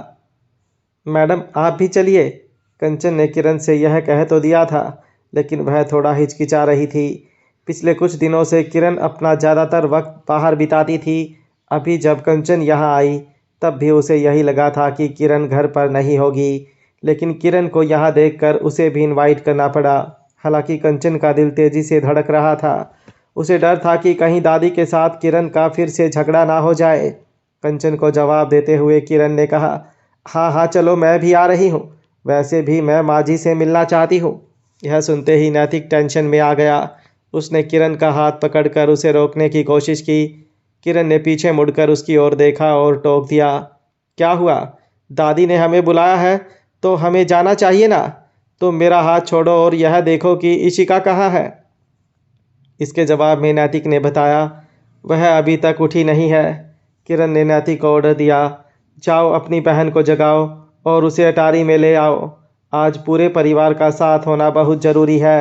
मैडम आप भी चलिए। कंचन ने किरण से यह कह तो दिया था, लेकिन वह थोड़ा हिचकिचा रही थी। पिछले कुछ दिनों से किरण अपना ज़्यादातर वक्त बाहर बिताती थी। अभी जब कंचन यहाँ आई तब भी उसे यही लगा था कि किरण घर पर नहीं होगी, लेकिन किरण को यहाँ देखकर उसे भी इनवाइट करना पड़ा। हालांकि कंचन का दिल तेजी से धड़क रहा था। उसे डर था कि कहीं दादी के साथ किरण का फिर से झगड़ा ना हो जाए। कंचन को जवाब देते हुए किरण ने कहा, हाँ हाँ चलो, मैं भी आ रही हूँ। वैसे भी मैं माँ जी से मिलना चाहती हूँ। यह सुनते ही नैतिक टेंशन में आ गया। उसने किरण का हाथ पकड़कर उसे रोकने की कोशिश की। किरण ने पीछे मुड़कर उसकी ओर देखा और टोक दिया, क्या हुआ? दादी ने हमें बुलाया है तो हमें जाना चाहिए ना। तुम मेरा हाथ छोड़ो और यह देखो कि इशिका कहाँ है। इसके जवाब में नैतिक ने बताया, वह अभी तक उठी नहीं है। किरण ने नैतिक को ऑर्डर दिया, जाओ अपनी बहन को जगाओ और उसे अटारी में ले आओ। आज पूरे परिवार का साथ होना बहुत ज़रूरी है।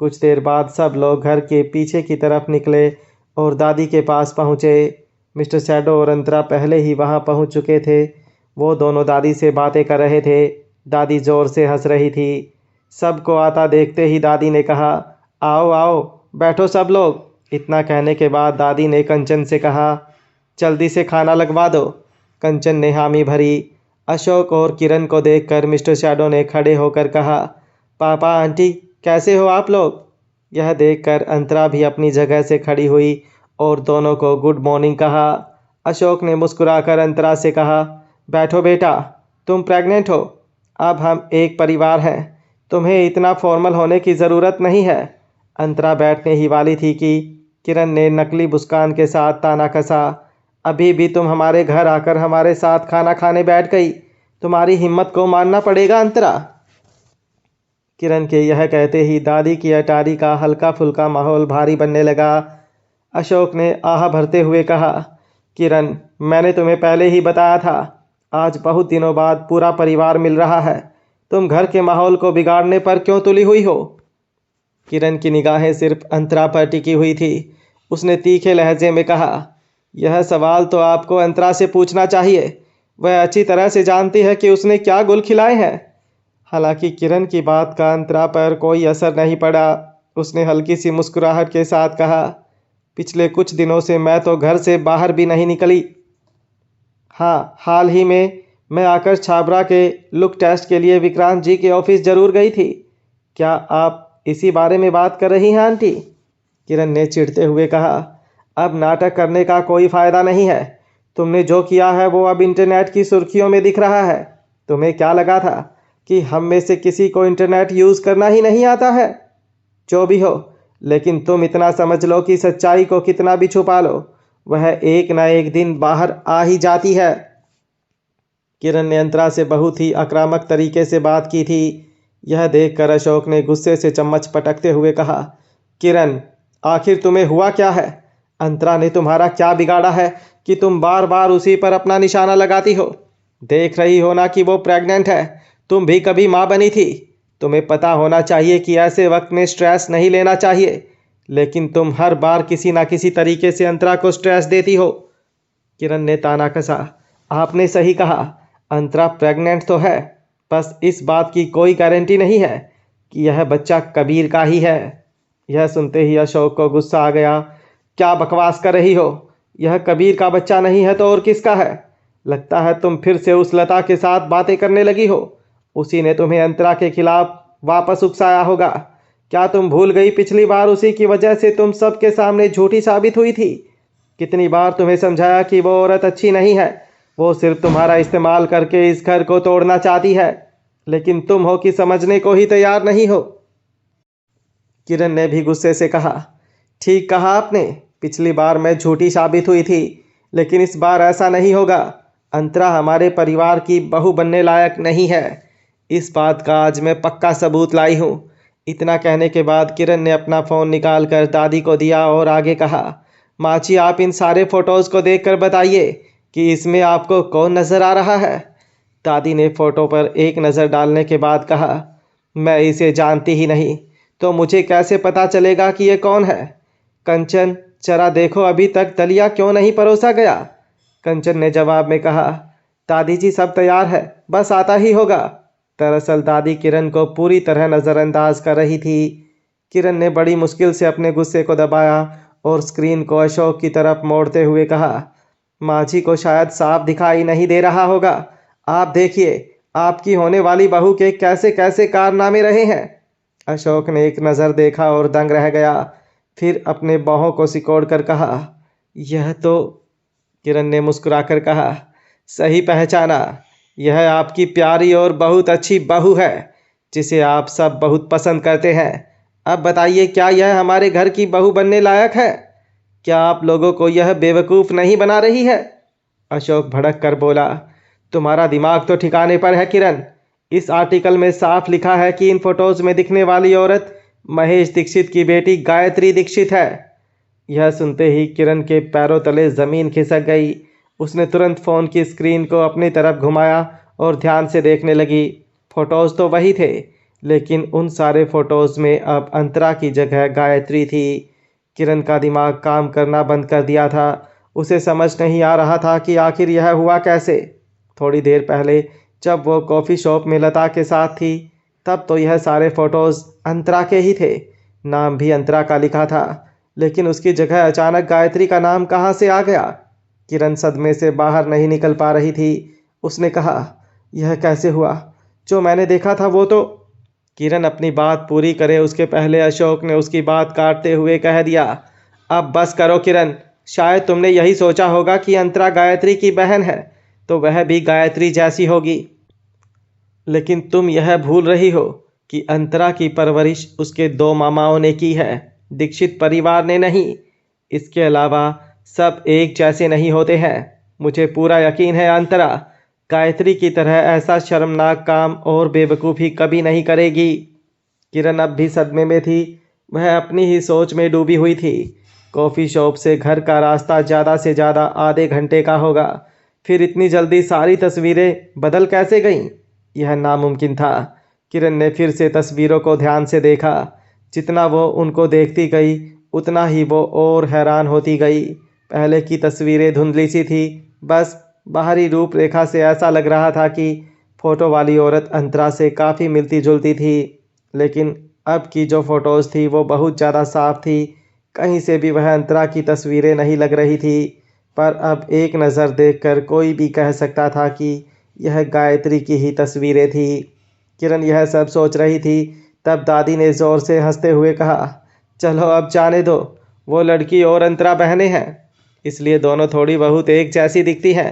कुछ देर बाद सब लोग घर के पीछे की तरफ निकले और दादी के पास पहुँचे। मिस्टर शैडो और अंतरा पहले ही वहाँ पहुँच चुके थे। वो दोनों दादी से बातें कर रहे थे। दादी ज़ोर से हंस रही थी। सबको आता देखते ही दादी ने कहा, आओ आओ बैठो सब लोग। इतना कहने के बाद दादी ने कंचन से कहा, जल्दी से खाना लगवा दो। कंचन ने हामी भरी। अशोक और किरण को देखकर मिस्टर शैडो ने खड़े होकर कहा, पापा आंटी कैसे हो आप लोग? यह देखकर अंतरा भी अपनी जगह से खड़ी हुई और दोनों को गुड मॉर्निंग कहा। अशोक ने मुस्कुराकर अंतरा से कहा, बैठो बेटा, तुम प्रेग्नेंट हो। अब हम एक परिवार हैं, तुम्हें इतना फॉर्मल होने की ज़रूरत नहीं है। अंतरा बैठने ही वाली थी कि किरण ने नकली मुस्कान के साथ ताना कसा, अभी भी तुम हमारे घर आकर हमारे साथ खाना खाने बैठ गई। तुम्हारी हिम्मत को मानना पड़ेगा अंतरा। किरण के यह कहते ही दादी की अटारी का हल्का फुल्का माहौल भारी बनने लगा। अशोक ने आह भरते हुए कहा, किरण मैंने तुम्हें पहले ही बताया था, आज बहुत दिनों बाद पूरा परिवार मिल रहा है। तुम घर के माहौल को बिगाड़ने पर क्यों तुली हुई हो? किरण की निगाहें सिर्फ अंतरा पर टिकी हुई थी। उसने तीखे लहजे में कहा, यह सवाल तो आपको अंतरा से पूछना चाहिए। वह अच्छी तरह से जानती है कि उसने क्या गुल खिलाए हैं। हालांकि किरण की बात का अंतरा पर कोई असर नहीं पड़ा। उसने हल्की सी मुस्कुराहट के साथ कहा, पिछले कुछ दिनों से मैं तो घर से बाहर भी नहीं निकली। हाँ, हाल ही में मैं आकर छाबरा के लुक टेस्ट के लिए विक्रांत जी के ऑफिस ज़रूर गई थी। क्या आप इसी बारे में बात कर रही हैं आंटी? किरण ने चिढ़ते हुए कहा, अब नाटक करने का कोई फ़ायदा नहीं है। तुमने जो किया है वो अब इंटरनेट की सुर्खियों में दिख रहा है। तुम्हें क्या लगा था कि हम में से किसी को इंटरनेट यूज़ करना ही नहीं आता है? जो भी हो, लेकिन तुम इतना समझ लो कि सच्चाई को कितना भी छुपा लो, वह एक ना एक दिन बाहर आ ही जाती है। किरण ने अंतरा से बहुत ही आक्रामक तरीके से बात की थी। यह देखकर अशोक ने गुस्से से चम्मच पटकते हुए कहा, किरण आखिर तुम्हें हुआ क्या है? अंतरा ने तुम्हारा क्या बिगाड़ा है कि तुम बार बार उसी पर अपना निशाना लगाती हो? देख रही हो ना कि वो प्रेग्नेंट है। तुम भी कभी माँ बनी थी। तुम्हें पता होना चाहिए कि ऐसे वक्त में स्ट्रेस नहीं लेना चाहिए, लेकिन तुम हर बार किसी ना किसी तरीके से अंतरा को स्ट्रेस देती हो। किरण ने ताना कसा, आपने सही कहा, अंतरा प्रेग्नेंट तो है, बस इस बात की कोई गारंटी नहीं है कि यह बच्चा कबीर का ही है। यह सुनते ही अशोक को गुस्सा आ गया। क्या बकवास कर रही हो? यह कबीर का बच्चा नहीं है तो और किसका है? लगता है तुम फिर से उस लता के साथ बातें करने लगी हो। उसी ने तुम्हें अंतरा के खिलाफ वापस उकसाया होगा। क्या तुम भूल गई पिछली बार उसी की वजह से तुम सबके सामने झूठी साबित हुई थी? कितनी बार तुम्हें समझाया कि वो औरत अच्छी नहीं है, वो सिर्फ तुम्हारा इस्तेमाल करके इस घर को तोड़ना चाहती है, लेकिन तुम हो कि समझने को ही तैयार नहीं हो। किरण ने भी गुस्से से कहा, ठीक कहा आपने, पिछली बार मैं झूठी साबित हुई थी, लेकिन इस बार ऐसा नहीं होगा। अंतरा हमारे परिवार की बहू बनने लायक नहीं है। इस बात का आज मैं पक्का सबूत लाई हूँ। इतना कहने के बाद किरण ने अपना फ़ोन निकाल कर दादी को दिया और आगे कहा, माँ जी आप इन सारे फ़ोटोज़ को देखकर बताइए कि इसमें आपको कौन नज़र आ रहा है। दादी ने फ़ोटो पर एक नज़र डालने के बाद कहा, मैं इसे जानती ही नहीं, तो मुझे कैसे पता चलेगा कि ये कौन है। कंचन जरा देखो अभी तक दलिया क्यों नहीं परोसा गया। कंचन ने जवाब में कहा, दादी जी सब तैयार है, बस आता ही होगा। दरअसल दादी किरण को पूरी तरह नज़रअंदाज कर रही थी। किरण ने बड़ी मुश्किल से अपने गुस्से को दबाया और स्क्रीन को अशोक की तरफ मोड़ते हुए कहा, माँ जी को शायद साफ दिखाई नहीं दे रहा होगा। आप देखिए आपकी होने वाली बहू के कैसे कैसे कारनामे रहे हैं। अशोक ने एक नज़र देखा और दंग रह गया, फिर अपने बाहों को सिकोड़ कर कहा, यह तो। किरण ने मुस्कुराकर कहा, सही पहचाना, यह आपकी प्यारी और बहुत अच्छी बहू है, जिसे आप सब बहुत पसंद करते हैं। अब बताइए क्या यह हमारे घर की बहू बनने लायक है? क्या आप लोगों को यह बेवकूफ़ नहीं बना रही है? अशोक भड़क कर बोला, तुम्हारा दिमाग तो ठिकाने पर है किरण। इस आर्टिकल में साफ लिखा है कि इन फोटोज़ में दिखने वाली औरत महेश दीक्षित की बेटी गायत्री दीक्षित है। यह सुनते ही किरण के पैरों तले ज़मीन खिसक गई। उसने तुरंत फ़ोन की स्क्रीन को अपनी तरफ घुमाया और ध्यान से देखने लगी। फ़ोटोज़ तो वही थे, लेकिन उन सारे फ़ोटोज़ में अब अंतरा की जगह गायत्री थी। किरण का दिमाग काम करना बंद कर दिया था। उसे समझ नहीं आ रहा था कि आखिर यह हुआ कैसे। थोड़ी देर पहले जब वो कॉफ़ी शॉप में लता के साथ थी, तब तो यह सारे फ़ोटोज़ अंतरा के ही थे। नाम भी अंतरा का लिखा था, लेकिन उसकी जगह अचानक गायत्री का नाम कहाँ से आ गया। किरण सदमे से बाहर नहीं निकल पा रही थी। उसने कहा, यह कैसे हुआ? जो मैंने देखा था वो तो। किरण अपनी बात पूरी करे उसके पहले अशोक ने उसकी बात काटते हुए कह दिया, अब बस करो किरण, शायद तुमने यही सोचा होगा कि अंतरा गायत्री की बहन है तो वह भी गायत्री जैसी होगी, लेकिन तुम यह भूल रही हो कि अंतरा की परवरिश उसके दो मामाओं ने की है, दीक्षित परिवार ने नहीं। इसके अलावा सब एक जैसे नहीं होते हैं। मुझे पूरा यकीन है अंतरा गायत्री की तरह ऐसा शर्मनाक काम और बेवकूफ़ी कभी नहीं करेगी। किरण अब भी सदमे में थी। वह अपनी ही सोच में डूबी हुई थी। कॉफ़ी शॉप से घर का रास्ता ज़्यादा से ज़्यादा आधे घंटे का होगा, फिर इतनी जल्दी सारी तस्वीरें बदल कैसे गईं? यह नामुमकिन था। किरण ने फिर से तस्वीरों को ध्यान से देखा। जितना वो उनको देखती गई उतना ही वो और हैरान होती गई। पहले की तस्वीरें धुंधली सी थी, बस बाहरी रूपरेखा से ऐसा लग रहा था कि फ़ोटो वाली औरत अंतरा से काफ़ी मिलती जुलती थी, लेकिन अब की जो फ़ोटोज़ थी वो बहुत ज़्यादा साफ थी। कहीं से भी वह अंतरा की तस्वीरें नहीं लग रही थी। पर अब एक नज़र देखकर कोई भी कह सकता था कि यह गायत्री की ही तस्वीरें थी। किरण यह सब सोच रही थी, तब दादी ने ज़ोर से हंसते हुए कहा, चलो अब जाने दो, वो लड़की और अंतरा बहनें हैं, इसलिए दोनों थोड़ी बहुत एक जैसी दिखती हैं।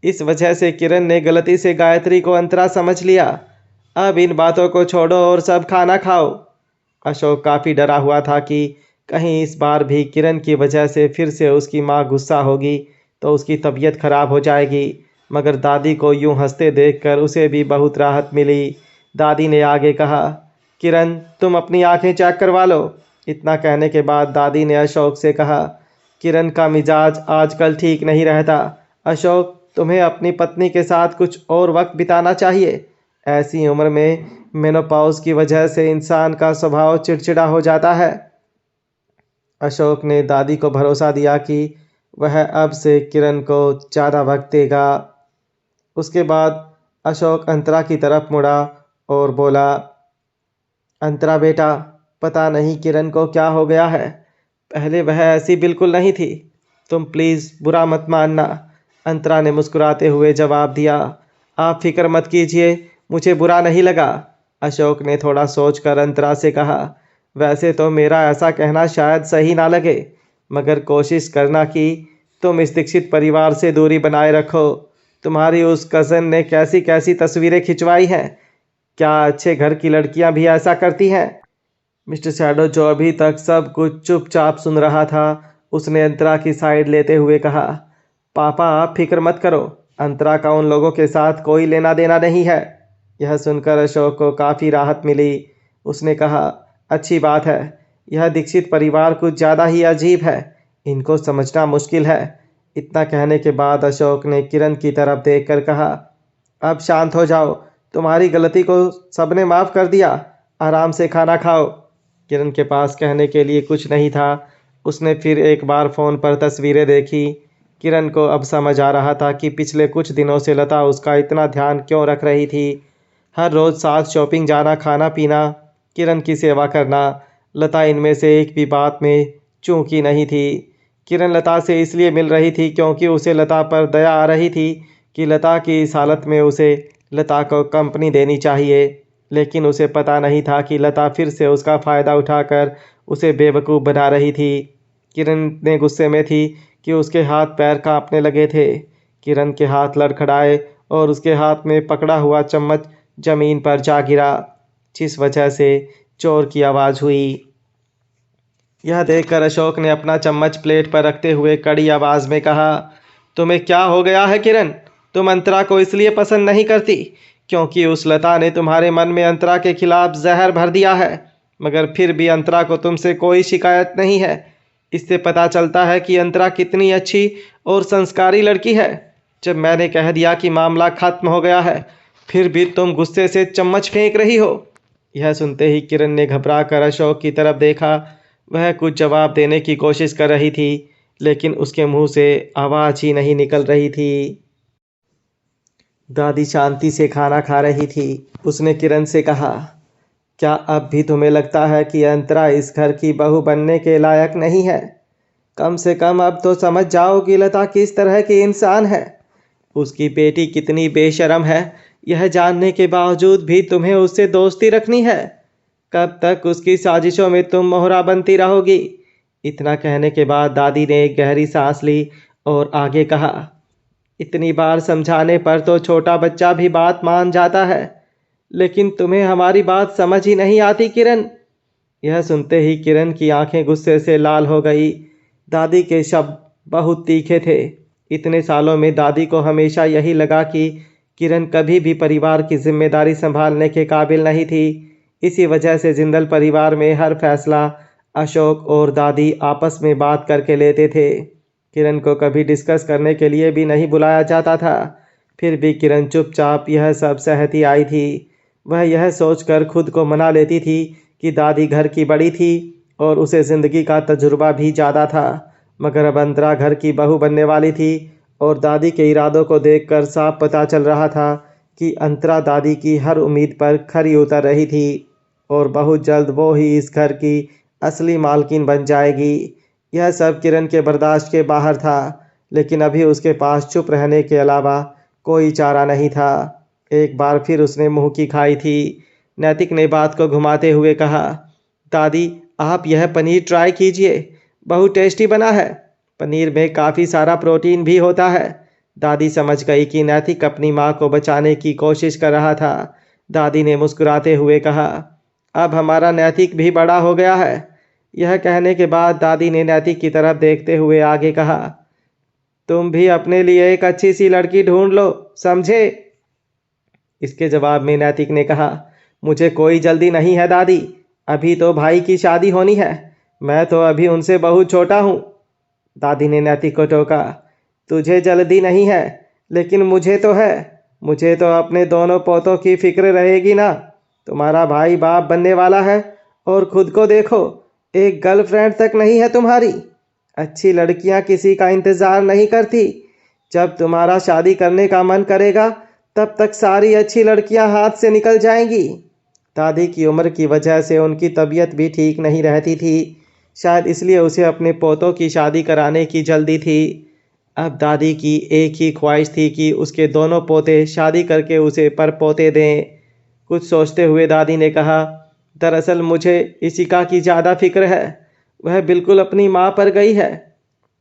इस वजह से किरण ने गलती से गायत्री को अंतरा समझ लिया। अब इन बातों को छोड़ो और सब खाना खाओ। अशोक काफ़ी डरा हुआ था कि कहीं इस बार भी किरण की वजह से फिर से उसकी माँ गुस्सा होगी तो उसकी तबीयत खराब हो जाएगी, मगर दादी को यूं हंसते देखकर उसे भी बहुत राहत मिली। दादी ने आगे कहा, किरण तुम अपनी आंखें चेक करवा लो। इतना कहने के बाद दादी ने अशोक से कहा, किरण का मिजाज आजकल ठीक नहीं रहता। अशोक तुम्हें अपनी पत्नी के साथ कुछ और वक्त बिताना चाहिए। ऐसी उम्र में मेनोपॉज की वजह से इंसान का स्वभाव चिड़चिड़ा हो जाता है। अशोक ने दादी को भरोसा दिया कि वह अब से किरण को ज़्यादा वक्त देगा। उसके बाद अशोक अंतरा की तरफ मुड़ा और बोला, अंतरा बेटा, पता नहीं किरण को क्या हो गया है। पहले वह ऐसी बिल्कुल नहीं थी। तुम प्लीज़ बुरा मत मानना। अंतरा ने मुस्कुराते हुए जवाब दिया, आप फिक्र मत कीजिए, मुझे बुरा नहीं लगा। अशोक ने थोड़ा सोचकर अंतरा से कहा, वैसे तो मेरा ऐसा कहना शायद सही ना लगे, मगर कोशिश करना कि तुम इस दीक्षित परिवार से दूरी बनाए रखो। तुम्हारी उस कज़न ने कैसी कैसी तस्वीरें खिंचवाई हैं। क्या अच्छे घर की लड़कियां भी ऐसा करती हैं? मिस्टर शैडो, जो अभी तक सब कुछ चुपचाप सुन रहा था, उसने अंतरा की साइड लेते हुए कहा, पापा आप फिक्र मत करो, अंतरा का उन लोगों के साथ कोई लेना देना नहीं है। यह सुनकर अशोक को काफ़ी राहत मिली। उसने कहा, अच्छी बात है। यह दीक्षित परिवार कुछ ज़्यादा ही अजीब है, इनको समझना मुश्किल है। इतना कहने के बाद अशोक ने किरण की तरफ देखकर कहा, अब शांत हो जाओ, तुम्हारी गलती को सबने माफ़ कर दिया, आराम से खाना खाओ। किरण के पास कहने के लिए कुछ नहीं था। उसने फिर एक बार फ़ोन पर तस्वीरें देखी। किरण को अब समझ आ रहा था कि पिछले कुछ दिनों से लता उसका इतना ध्यान क्यों रख रही थी। हर रोज़ साथ शॉपिंग जाना, खाना पीना, किरण की सेवा करना, लता इनमें से एक भी बात में चूकी नहीं थी। किरण लता से इसलिए मिल रही थी क्योंकि उसे लता पर दया आ रही थी कि लता की इस हालत में उसे लता को कंपनी देनी चाहिए। लेकिन उसे पता नहीं था कि लता फिर से उसका फ़ायदा उठाकर उसे बेवकूफ़ बना रही थी। किरण ने गुस्से में थी कि उसके हाथ पैर कांपने लगे थे। किरण के हाथ लड़खड़ाए और उसके हाथ में पकड़ा हुआ चम्मच जमीन पर जा गिरा, जिस वजह से चोर की आवाज़ हुई। यह देखकर अशोक ने अपना चम्मच प्लेट पर रखते हुए कड़ी आवाज़ में कहा, तुम्हें क्या हो गया है किरण? तुम अंतरा को इसलिए पसंद नहीं करती क्योंकि उस लता ने तुम्हारे मन में अंतरा के खिलाफ जहर भर दिया है, मगर फिर भी अंतरा को तुमसे कोई शिकायत नहीं है। इससे पता चलता है कि अंतरा कितनी अच्छी और संस्कारी लड़की है। जब मैंने कह दिया कि मामला खत्म हो गया है, फिर भी तुम गुस्से से चम्मच फेंक रही हो। यह सुनते ही किरण ने घबरा कर अशोक की तरफ देखा। वह कुछ जवाब देने की कोशिश कर रही थी, लेकिन उसके मुंह से आवाज़ ही नहीं निकल रही थी। दादी शांति से खाना खा रही थी। उसने किरण से कहा, क्या अब भी तुम्हें लगता है कि अंतरा इस घर की बहू बनने के लायक नहीं है? कम से कम अब तो समझ जाओ कि लता किस तरह की इंसान है। उसकी बेटी कितनी बेशर्म है, यह जानने के बावजूद भी तुम्हें उससे दोस्ती रखनी है। कब तक उसकी साजिशों में तुम मोहरा बनती रहोगी? इतना कहने के बाद दादी ने एक गहरी सांस ली और आगे कहा, इतनी बार समझाने पर तो छोटा बच्चा भी बात मान जाता है, लेकिन तुम्हें हमारी बात समझ ही नहीं आती किरण। यह सुनते ही किरण की आंखें गुस्से से लाल हो गई। दादी के शब्द बहुत तीखे थे। इतने सालों में दादी को हमेशा यही लगा कि किरण कभी भी परिवार की जिम्मेदारी संभालने के काबिल नहीं थी। इसी वजह से जिंदल परिवार में हर फैसला अशोक और दादी आपस में बात करके लेते थे। किरण को कभी डिस्कस करने के लिए भी नहीं बुलाया जाता था। फिर भी किरण चुपचाप यह सब सहती आई थी। वह यह सोचकर खुद को मना लेती थी कि दादी घर की बड़ी थी और उसे ज़िंदगी का तजुर्बा भी ज़्यादा था, मगर अब अंतरा घर की बहू बनने वाली थी और दादी के इरादों को देखकर साफ पता चल रहा था कि अंतरा दादी की हर उम्मीद पर खरी उतर रही थी और बहुत जल्द वो ही इस घर की असली मालकिन बन जाएगी। यह सब किरण के बर्दाश्त के बाहर था, लेकिन अभी उसके पास चुप रहने के अलावा कोई चारा नहीं था। एक बार फिर उसने मुंह की खाई थी। नैतिक ने बात को घुमाते हुए कहा, दादी आप यह पनीर ट्राई कीजिए, बहुत टेस्टी बना है। पनीर में काफ़ी सारा प्रोटीन भी होता है। दादी समझ गई कि नैतिक अपनी माँ को बचाने की कोशिश कर रहा था। दादी ने मुस्कुराते हुए कहा, अब हमारा नैतिक भी बड़ा हो गया है। यह कहने के बाद दादी ने नैतिक की तरफ देखते हुए आगे कहा, तुम भी अपने लिए एक अच्छी सी लड़की ढूंढ लो, समझे? इसके जवाब में नैतिक ने कहा, मुझे कोई जल्दी नहीं है दादी, अभी तो भाई की शादी होनी है, मैं तो अभी उनसे बहुत छोटा हूँ। दादी ने नैतिक को टोका, तुझे जल्दी नहीं है, लेकिन मुझे तो है। मुझे तो अपने दोनों पोतों की फिक्र रहेगी ना। तुम्हारा भाई बाप बनने वाला है और खुद को देखो, एक गर्लफ्रेंड तक नहीं है तुम्हारी। अच्छी लड़कियां किसी का इंतज़ार नहीं करती। जब तुम्हारा शादी करने का मन करेगा तब तक सारी अच्छी लड़कियां हाथ से निकल जाएंगी। दादी की उम्र की वजह से उनकी तबीयत भी ठीक नहीं रहती थी, शायद इसलिए उसे अपने पोतों की शादी कराने की जल्दी थी। अब दादी की एक ही ख्वाहिश थी कि उसके दोनों पोते शादी करके उसे परपोते दें। कुछ सोचते हुए दादी ने कहा, दरअसल मुझे इशिका की ज़्यादा फिक्र है। वह बिल्कुल अपनी माँ पर गई है,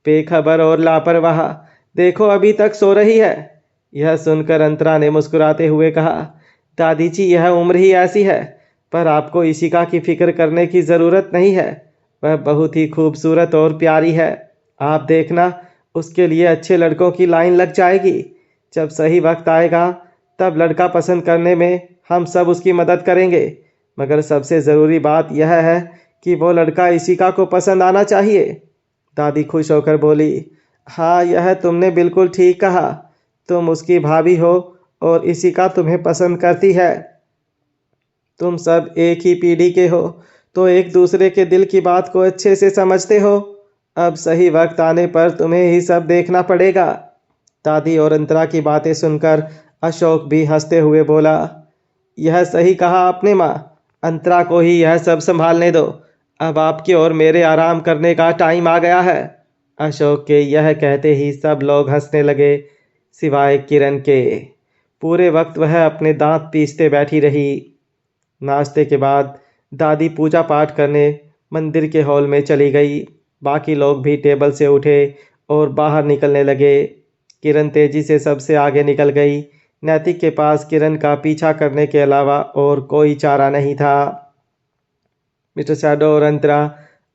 बेखबर और लापरवाह। देखो अभी तक सो रही है। यह सुनकर अंतरा ने मुस्कुराते हुए कहा, दादी जी यह उम्र ही ऐसी है, पर आपको इशिका की फिक्र करने की ज़रूरत नहीं है। वह बहुत ही खूबसूरत और प्यारी है। आप देखना, उसके लिए अच्छे लड़कों की लाइन लग जाएगी। जब सही वक्त आएगा तब लड़का पसंद करने में हम सब उसकी मदद करेंगे, मगर सबसे ज़रूरी बात यह है कि वो लड़का इशिका को पसंद आना चाहिए। दादी खुश होकर बोली, हाँ यह तुमने बिल्कुल ठीक कहा। तुम उसकी भाभी हो और इशिका तुम्हें पसंद करती है। तुम सब एक ही पीढ़ी के हो, तो एक दूसरे के दिल की बात को अच्छे से समझते हो। अब सही वक्त आने पर तुम्हें ही सब देखना पड़ेगा। दादी और अंतरा की बातें सुनकर अशोक भी हंसते हुए बोला, यह सही कहा आपने माँ, अंतरा को ही यह सब संभालने दो। अब आपके और मेरे आराम करने का टाइम आ गया है। अशोक के यह कहते ही सब लोग हंसने लगे, सिवाय किरण के। पूरे वक्त वह अपने दांत पीसते बैठी रही। नाश्ते के बाद दादी पूजा पाठ करने मंदिर के हॉल में चली गई। बाकी लोग भी टेबल से उठे और बाहर निकलने लगे। किरण तेजी से सबसे आगे निकल गई। नैतिक के पास किरण का पीछा करने के अलावा और कोई चारा नहीं था। मिस्टर शैडो और अंतरा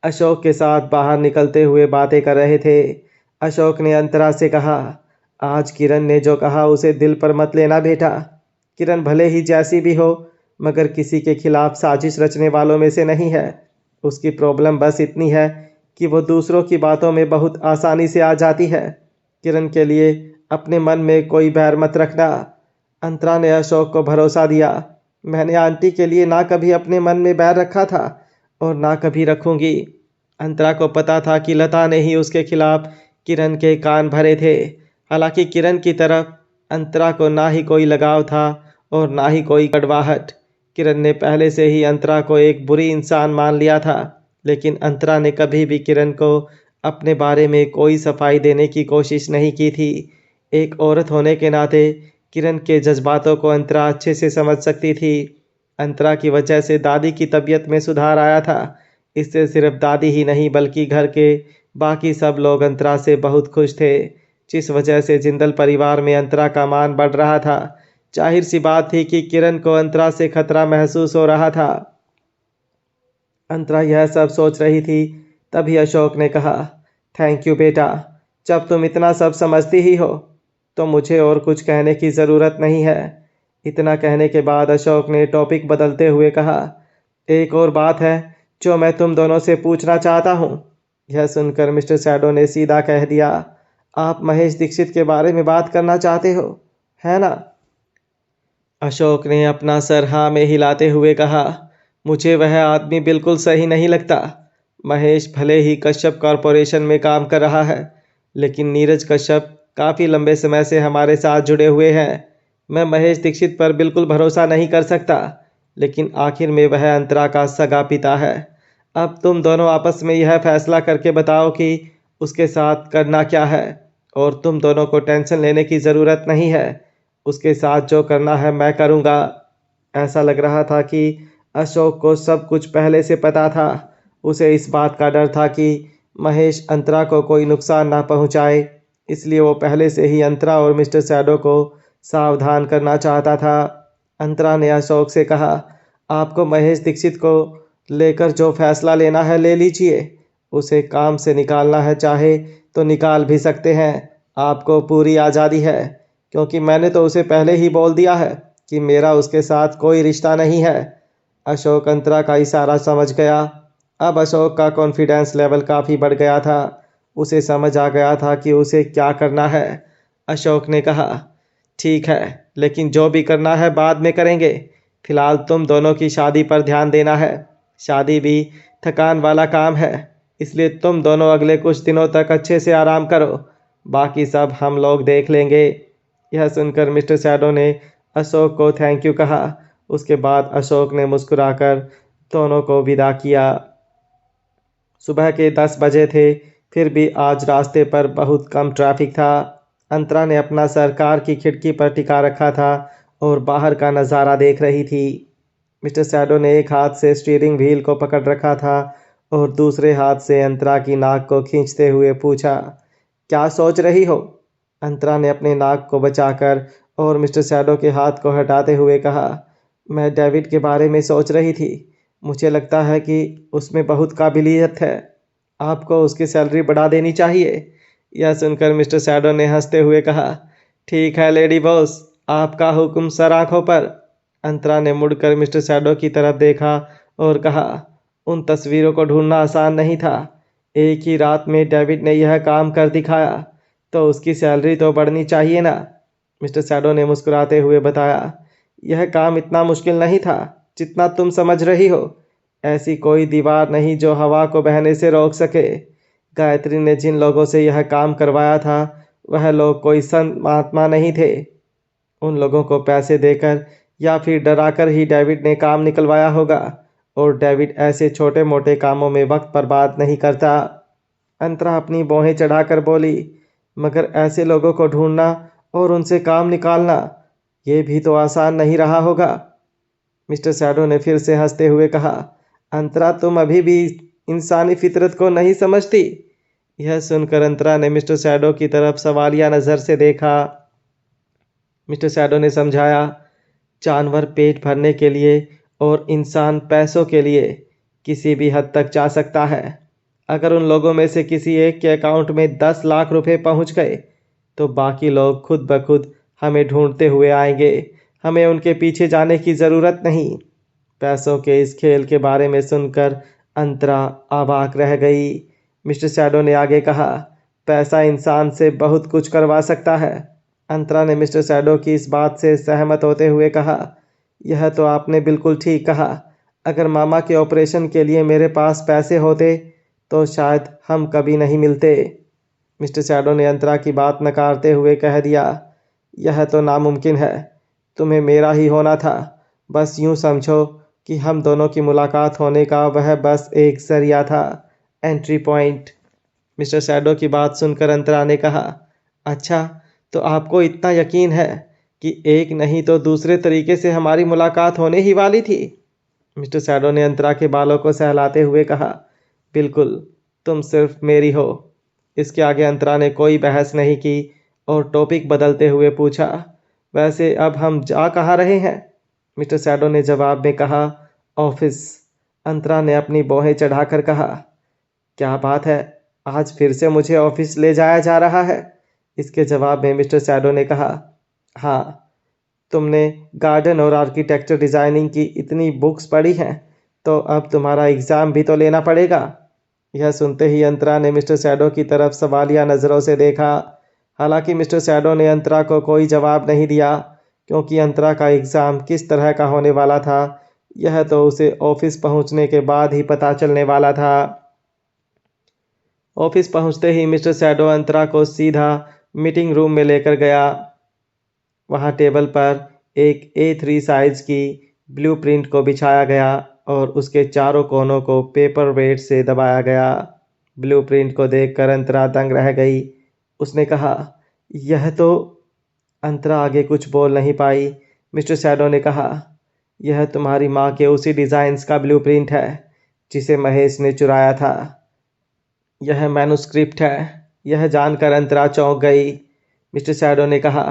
अशोक के साथ बाहर निकलते हुए बातें कर रहे थे। अशोक ने अंतरा से कहा, आज किरण ने जो कहा उसे दिल पर मत लेना बेटा। किरण भले ही जैसी भी हो, मगर किसी के खिलाफ साजिश रचने वालों में से नहीं है। उसकी प्रॉब्लम बस इतनी है कि वो दूसरों की बातों में बहुत आसानी से आ जाती है। किरण के लिए अपने मन में कोई बैर मत रखना। अंतरा ने अशोक को भरोसा दिया, मैंने आंटी के लिए ना कभी अपने मन में बैर रखा था और ना कभी रखूंगी। अंतरा को पता था कि लता ने ही उसके खिलाफ किरण के कान भरे थे। हालांकि किरण की तरफ अंतरा को ना ही कोई लगाव था और ना ही कोई कड़वाहट। किरण ने पहले से ही अंतरा को एक बुरी इंसान मान लिया था, लेकिन अंतरा ने कभी भी किरण को अपने बारे में कोई सफाई देने की कोशिश नहीं की थी। एक औरत होने के नाते किरण के जज्बातों को अंतरा अच्छे से समझ सकती थी। अंतरा की वजह से दादी की तबीयत में सुधार आया था। इससे सिर्फ दादी ही नहीं बल्कि घर के बाकी सब लोग अंतरा से बहुत खुश थे, जिस वजह से जिंदल परिवार में अंतरा का मान बढ़ रहा था। जाहिर सी बात थी कि किरण को अंतरा से खतरा महसूस हो रहा था। अंतरा यह सब सोच रही थी, तभी अशोक ने कहा, थैंक यू बेटा। जब तुम इतना सब समझती ही हो तो मुझे और कुछ कहने की ज़रूरत नहीं है। इतना कहने के बाद अशोक ने टॉपिक बदलते हुए कहा, एक और बात है जो मैं तुम दोनों से पूछना चाहता हूँ। यह सुनकर मिस्टर शैडो ने सीधा कह दिया, आप महेश दीक्षित के बारे में बात करना चाहते हो, है ना? अशोक ने अपना सर हाँ में हिलाते हुए कहा, मुझे वह आदमी बिल्कुल सही नहीं लगता। महेश भले ही कश्यप कॉरपोरेशन में काम कर रहा है, लेकिन नीरज कश्यप काफ़ी लंबे समय से हमारे साथ जुड़े हुए हैं। मैं महेश दीक्षित पर बिल्कुल भरोसा नहीं कर सकता, लेकिन आखिर में वह अंतरा का सगा पिता है। अब तुम दोनों आपस में यह फैसला करके बताओ कि उसके साथ करना क्या है, और तुम दोनों को टेंशन लेने की ज़रूरत नहीं है। उसके साथ जो करना है मैं करूँगा। ऐसा लग रहा था कि अशोक को सब कुछ पहले से पता था। उसे इस बात का डर था कि महेश अंतरा को कोई नुकसान ना पहुंचाए, इसलिए वो पहले से ही अंतरा और मिस्टर शैडो को सावधान करना चाहता था। अंतरा ने अशोक से कहा, आपको महेश दीक्षित को लेकर जो फैसला लेना है ले लीजिए। उसे काम से निकालना है चाहे तो निकाल भी सकते हैं, आपको पूरी आज़ादी है, क्योंकि मैंने तो उसे पहले ही बोल दिया है कि मेरा उसके साथ कोई रिश्ता नहीं है। अशोक अंतरा का इशारा समझ गया। अब अशोक का कॉन्फिडेंस लेवल काफ़ी बढ़ गया था। उसे समझ आ गया था कि उसे क्या करना है। अशोक ने कहा, ठीक है, लेकिन जो भी करना है बाद में करेंगे। फिलहाल तुम दोनों की शादी पर ध्यान देना है। शादी भी थकान वाला काम है, इसलिए तुम दोनों अगले कुछ दिनों तक अच्छे से आराम करो, बाकी सब हम लोग देख लेंगे। यह सुनकर मिस्टर शैडो ने अशोक को थैंक यू कहा। उसके बाद अशोक ने मुस्कुराकर दोनों को विदा किया। सुबह के 10 बजे थे, फिर भी आज रास्ते पर बहुत कम ट्रैफिक था। अंतरा ने अपना सर कार की खिड़की पर टिका रखा था और बाहर का नज़ारा देख रही थी। मिस्टर शैडो ने एक हाथ से स्टीयरिंग व्हील को पकड़ रखा था और दूसरे हाथ से अंतरा की नाक को खींचते हुए पूछा, क्या सोच रही हो? अंतरा ने अपने नाक को बचाकर और मिस्टर शैडो के हाथ को हटाते हुए कहा, मैं डेविड के बारे में सोच रही थी। मुझे लगता है कि उसमें बहुत काबिलियत है। आपको उसकी सैलरी बढ़ा देनी चाहिए। यह सुनकर मिस्टर शैडो ने हंसते हुए कहा, ठीक है लेडी बॉस, आपका हुक्म सर आंखों पर। अंतरा ने मुड़कर मिस्टर शैडो की तरफ देखा और कहा, उन तस्वीरों को ढूंढना आसान नहीं था। एक ही रात में डेविड ने यह काम कर दिखाया, तो उसकी सैलरी तो बढ़नी चाहिए ना। मिस्टर शैडो ने मुस्कुराते हुए बताया, यह काम इतना मुश्किल नहीं था जितना तुम समझ रही हो। ऐसी कोई दीवार नहीं जो हवा को बहने से रोक सके। गायत्री ने जिन लोगों से यह काम करवाया था वह लोग कोई संत महात्मा नहीं थे। उन लोगों को पैसे देकर या फिर डराकर ही डेविड ने काम निकलवाया होगा, और डेविड ऐसे छोटे मोटे कामों में वक्त बर्बाद नहीं करता। अंतरा अपनी भौहें चढ़ाकर बोली, मगर ऐसे लोगों को ढूंढना और उनसे काम निकालना, ये भी तो आसान नहीं रहा होगा। मिस्टर शैडो ने फिर से हंसते हुए कहा, अंतरा तुम अभी भी इंसानी फितरत को नहीं समझती। यह सुनकर अंतरा ने मिस्टर शैडो की तरफ सवालिया नज़र से देखा। मिस्टर शैडो ने समझाया, जानवर पेट भरने के लिए और इंसान पैसों के लिए किसी भी हद तक जा सकता है। अगर उन लोगों में से किसी एक के अकाउंट में 10 लाख रुपए पहुंच गए तो बाकी लोग खुद ब खुद हमें ढूंढते हुए आएंगे। हमें उनके पीछे जाने की ज़रूरत नहीं। पैसों के इस खेल के बारे में सुनकर अंतरा अवाक रह गई। मिस्टर शैडो ने आगे कहा, पैसा इंसान से बहुत कुछ करवा सकता है। अंतरा ने मिस्टर शैडो की इस बात से सहमत होते हुए कहा, यह तो आपने बिल्कुल ठीक कहा। अगर मामा के ऑपरेशन के लिए मेरे पास पैसे होते तो शायद हम कभी नहीं मिलते। मिस्टर शैडो ने अंतरा की बात नकारते हुए कह दिया, यह तो नामुमकिन है। तुम्हें मेरा ही होना था। बस यूं समझो कि हम दोनों की मुलाकात होने का वह बस एक जरिया था, एंट्री पॉइंट। मिस्टर शैडो की बात सुनकर अंतरा ने कहा, अच्छा, तो आपको इतना यकीन है कि एक नहीं तो दूसरे तरीके से हमारी मुलाकात होने ही वाली थी। मिस्टर शैडो ने अंतरा के बालों को सहलाते हुए कहा, बिल्कुल, तुम सिर्फ मेरी हो। इसके आगे अंतरा ने कोई बहस नहीं की और टॉपिक बदलते हुए पूछा, वैसे अब हम जा कहाँ रहे हैं? मिस्टर शैडो ने जवाब में कहा, ऑफिस। अंतरा ने अपनी भौहें चढ़ाकर कहा, क्या बात है, आज फिर से मुझे ऑफिस ले जाया जा रहा है? इसके जवाब में मिस्टर शैडो ने कहा, हाँ, तुमने गार्डन और आर्किटेक्चर डिज़ाइनिंग की इतनी बुक्स पढ़ी हैं तो अब तुम्हारा एग्ज़ाम भी तो लेना पड़ेगा। यह सुनते ही अंतरा ने मिस्टर शैडो की तरफ सवालिया नज़रों से देखा। हालांकि मिस्टर शैडो ने अंतरा को कोई जवाब नहीं दिया, क्योंकि अंतरा का एग्ज़ाम किस तरह का होने वाला था यह तो उसे ऑफिस पहुंचने के बाद ही पता चलने वाला था। ऑफिस पहुंचते ही मिस्टर शैडो अंतरा को सीधा मीटिंग रूम में लेकर गया। वहां टेबल पर एक A3 साइज की ब्लूप्रिंट को बिछाया गया और उसके चारों कोनों को पेपर वेट से दबाया गया। ब्लूप्रिंट को देखकर अंतरा दंग रह गई। उसने कहा, यह तो। अंतरा आगे कुछ बोल नहीं पाई। मिस्टर शैडो ने कहा, यह तुम्हारी माँ के उसी डिज़ाइंस का ब्लूप्रिंट है जिसे महेश ने चुराया था। यह मैन्युस्क्रिप्ट है। यह जानकर अंतरा चौंक गई। मिस्टर शैडो ने कहा,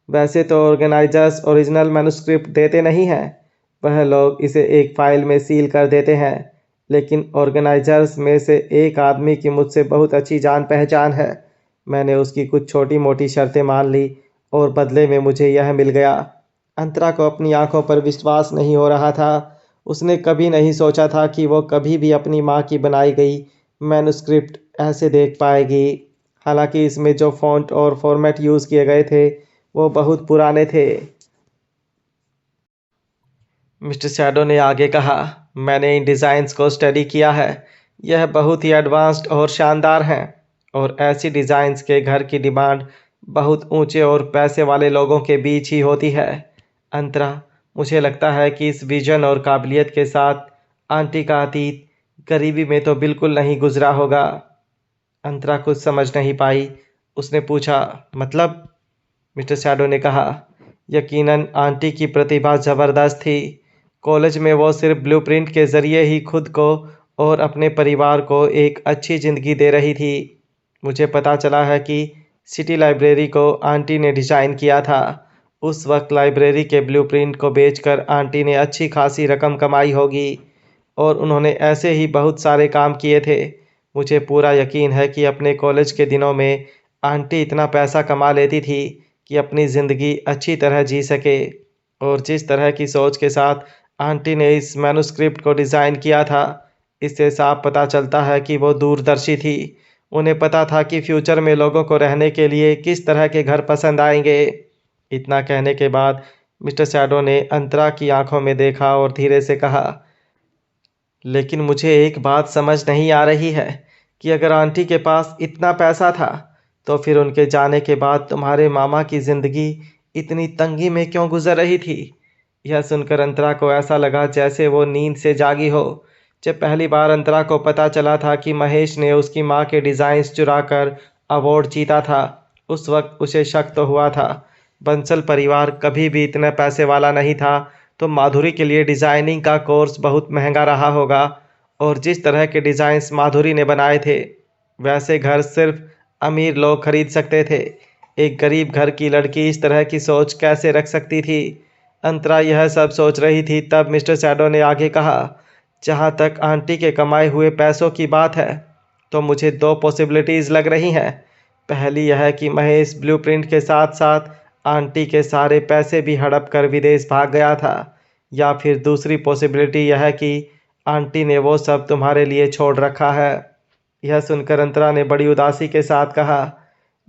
वैसे तो ऑर्गेनाइजर्स ओरिजिनल मैन्युस्क्रिप्ट देते नहीं हैं, वह लोग इसे एक फाइल में सील कर देते हैं। लेकिन ऑर्गेनाइजर्स में से एक आदमी की मुझसे बहुत अच्छी जान पहचान है। मैंने उसकी कुछ छोटी मोटी शर्तें मान ली और बदले में मुझे यह मिल गया। अंतरा को अपनी आंखों पर विश्वास नहीं हो रहा था। उसने कभी नहीं सोचा था कि वो कभी भी अपनी माँ की बनाई गई मैन्युस्क्रिप्ट ऐसे देख पाएगी। हालांकि इसमें जो फ़ॉन्ट और फॉर्मेट यूज़ किए गए थे वो बहुत पुराने थे। मिस्टर शैडो ने आगे कहा, मैंने इन डिज़ाइंस को स्टडी किया है। यह बहुत ही एडवांस्ड और शानदार हैं, और ऐसी डिज़ाइंस के घर की डिमांड बहुत ऊंचे और पैसे वाले लोगों के बीच ही होती है। अंतरा, मुझे लगता है कि इस विजन और काबिलियत के साथ आंटी का अतीत गरीबी में तो बिल्कुल नहीं गुजरा होगा। अंतरा कुछ समझ नहीं पाई। उसने पूछा, मतलब? मिस्टर शैडो ने कहा, यकीनन आंटी की प्रतिभा ज़बरदस्त थी। कॉलेज में वो सिर्फ ब्लूप्रिंट के ज़रिए ही खुद को और अपने परिवार को एक अच्छी ज़िंदगी दे रही थी। मुझे पता चला है कि सिटी लाइब्रेरी को आंटी ने डिज़ाइन किया था। उस वक्त लाइब्रेरी के ब्लूप्रिंट को बेचकर आंटी ने अच्छी खासी रकम कमाई होगी और उन्होंने ऐसे ही बहुत सारे काम किए थे। मुझे पूरा यकीन है कि अपने कॉलेज के दिनों में आंटी इतना पैसा कमा लेती थी कि अपनी ज़िंदगी अच्छी तरह जी सके। और जिस तरह की सोच के साथ आंटी ने इस मैन्युस्क्रिप्ट को डिज़ाइन किया था, इससे साफ पता चलता है कि वो दूरदर्शी थी। उन्हें पता था कि फ्यूचर में लोगों को रहने के लिए किस तरह के घर पसंद आएंगे। इतना कहने के बाद मिस्टर शैडो ने अंतरा की आंखों में देखा और धीरे से कहा, लेकिन मुझे एक बात समझ नहीं आ रही है कि अगर आंटी के पास इतना पैसा था तो फिर उनके जाने के बाद तुम्हारे मामा की ज़िंदगी इतनी तंगी में क्यों गुजर रही थी। यह सुनकर अंतरा को ऐसा लगा जैसे वो नींद से जागी हो। जब पहली बार अंतरा को पता चला था कि महेश ने उसकी माँ के डिज़ाइंस चुरा कर अवार्ड जीता था, उस वक्त उसे शक तो हुआ था। बंसल परिवार कभी भी इतना पैसे वाला नहीं था, तो माधुरी के लिए डिज़ाइनिंग का कोर्स बहुत महंगा रहा होगा। और जिस तरह के डिज़ाइंस माधुरी ने बनाए थे, वैसे घर सिर्फ अमीर लोग खरीद सकते थे। एक गरीब घर की लड़की इस तरह की सोच कैसे रख सकती थी। अंतरा यह सब सोच रही थी, तब मिस्टर शैडो ने आगे कहा, जहाँ तक आंटी के कमाए हुए पैसों की बात है तो मुझे दो पॉसिबिलिटीज़ लग रही हैं। पहली यह है कि महेश ब्लूप्रिंट के साथ साथ आंटी के सारे पैसे भी हड़प कर विदेश भाग गया था, या फिर दूसरी पॉसिबिलिटी यह है कि आंटी ने वो सब तुम्हारे लिए छोड़ रखा है। यह सुनकर अंतरा ने बड़ी उदासी के साथ कहा,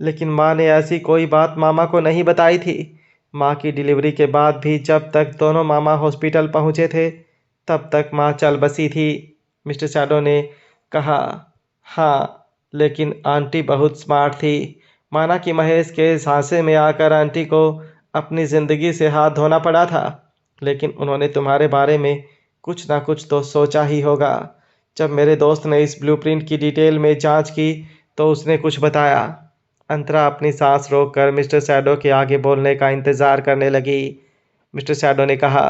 लेकिन माँ ने ऐसी कोई बात मामा को नहीं बताई थी। माँ की डिलीवरी के बाद भी जब तक दोनों मामा हॉस्पिटल पहुँचे थे तब तक माँ चल बसी थी। मिस्टर शैडो ने कहा, हाँ, लेकिन आंटी बहुत स्मार्ट थी। माना कि महेश के झांसे में आकर आंटी को अपनी ज़िंदगी से हाथ धोना पड़ा था, लेकिन उन्होंने तुम्हारे बारे में कुछ ना कुछ तो सोचा ही होगा। जब मेरे दोस्त ने इस ब्लूप्रिंट की डिटेल में जांच की तो उसने कुछ बताया। अंतरा अपनी सांस रोककर मिस्टर शैडो के आगे बोलने का इंतज़ार करने लगी। मिस्टर शैडो ने कहा,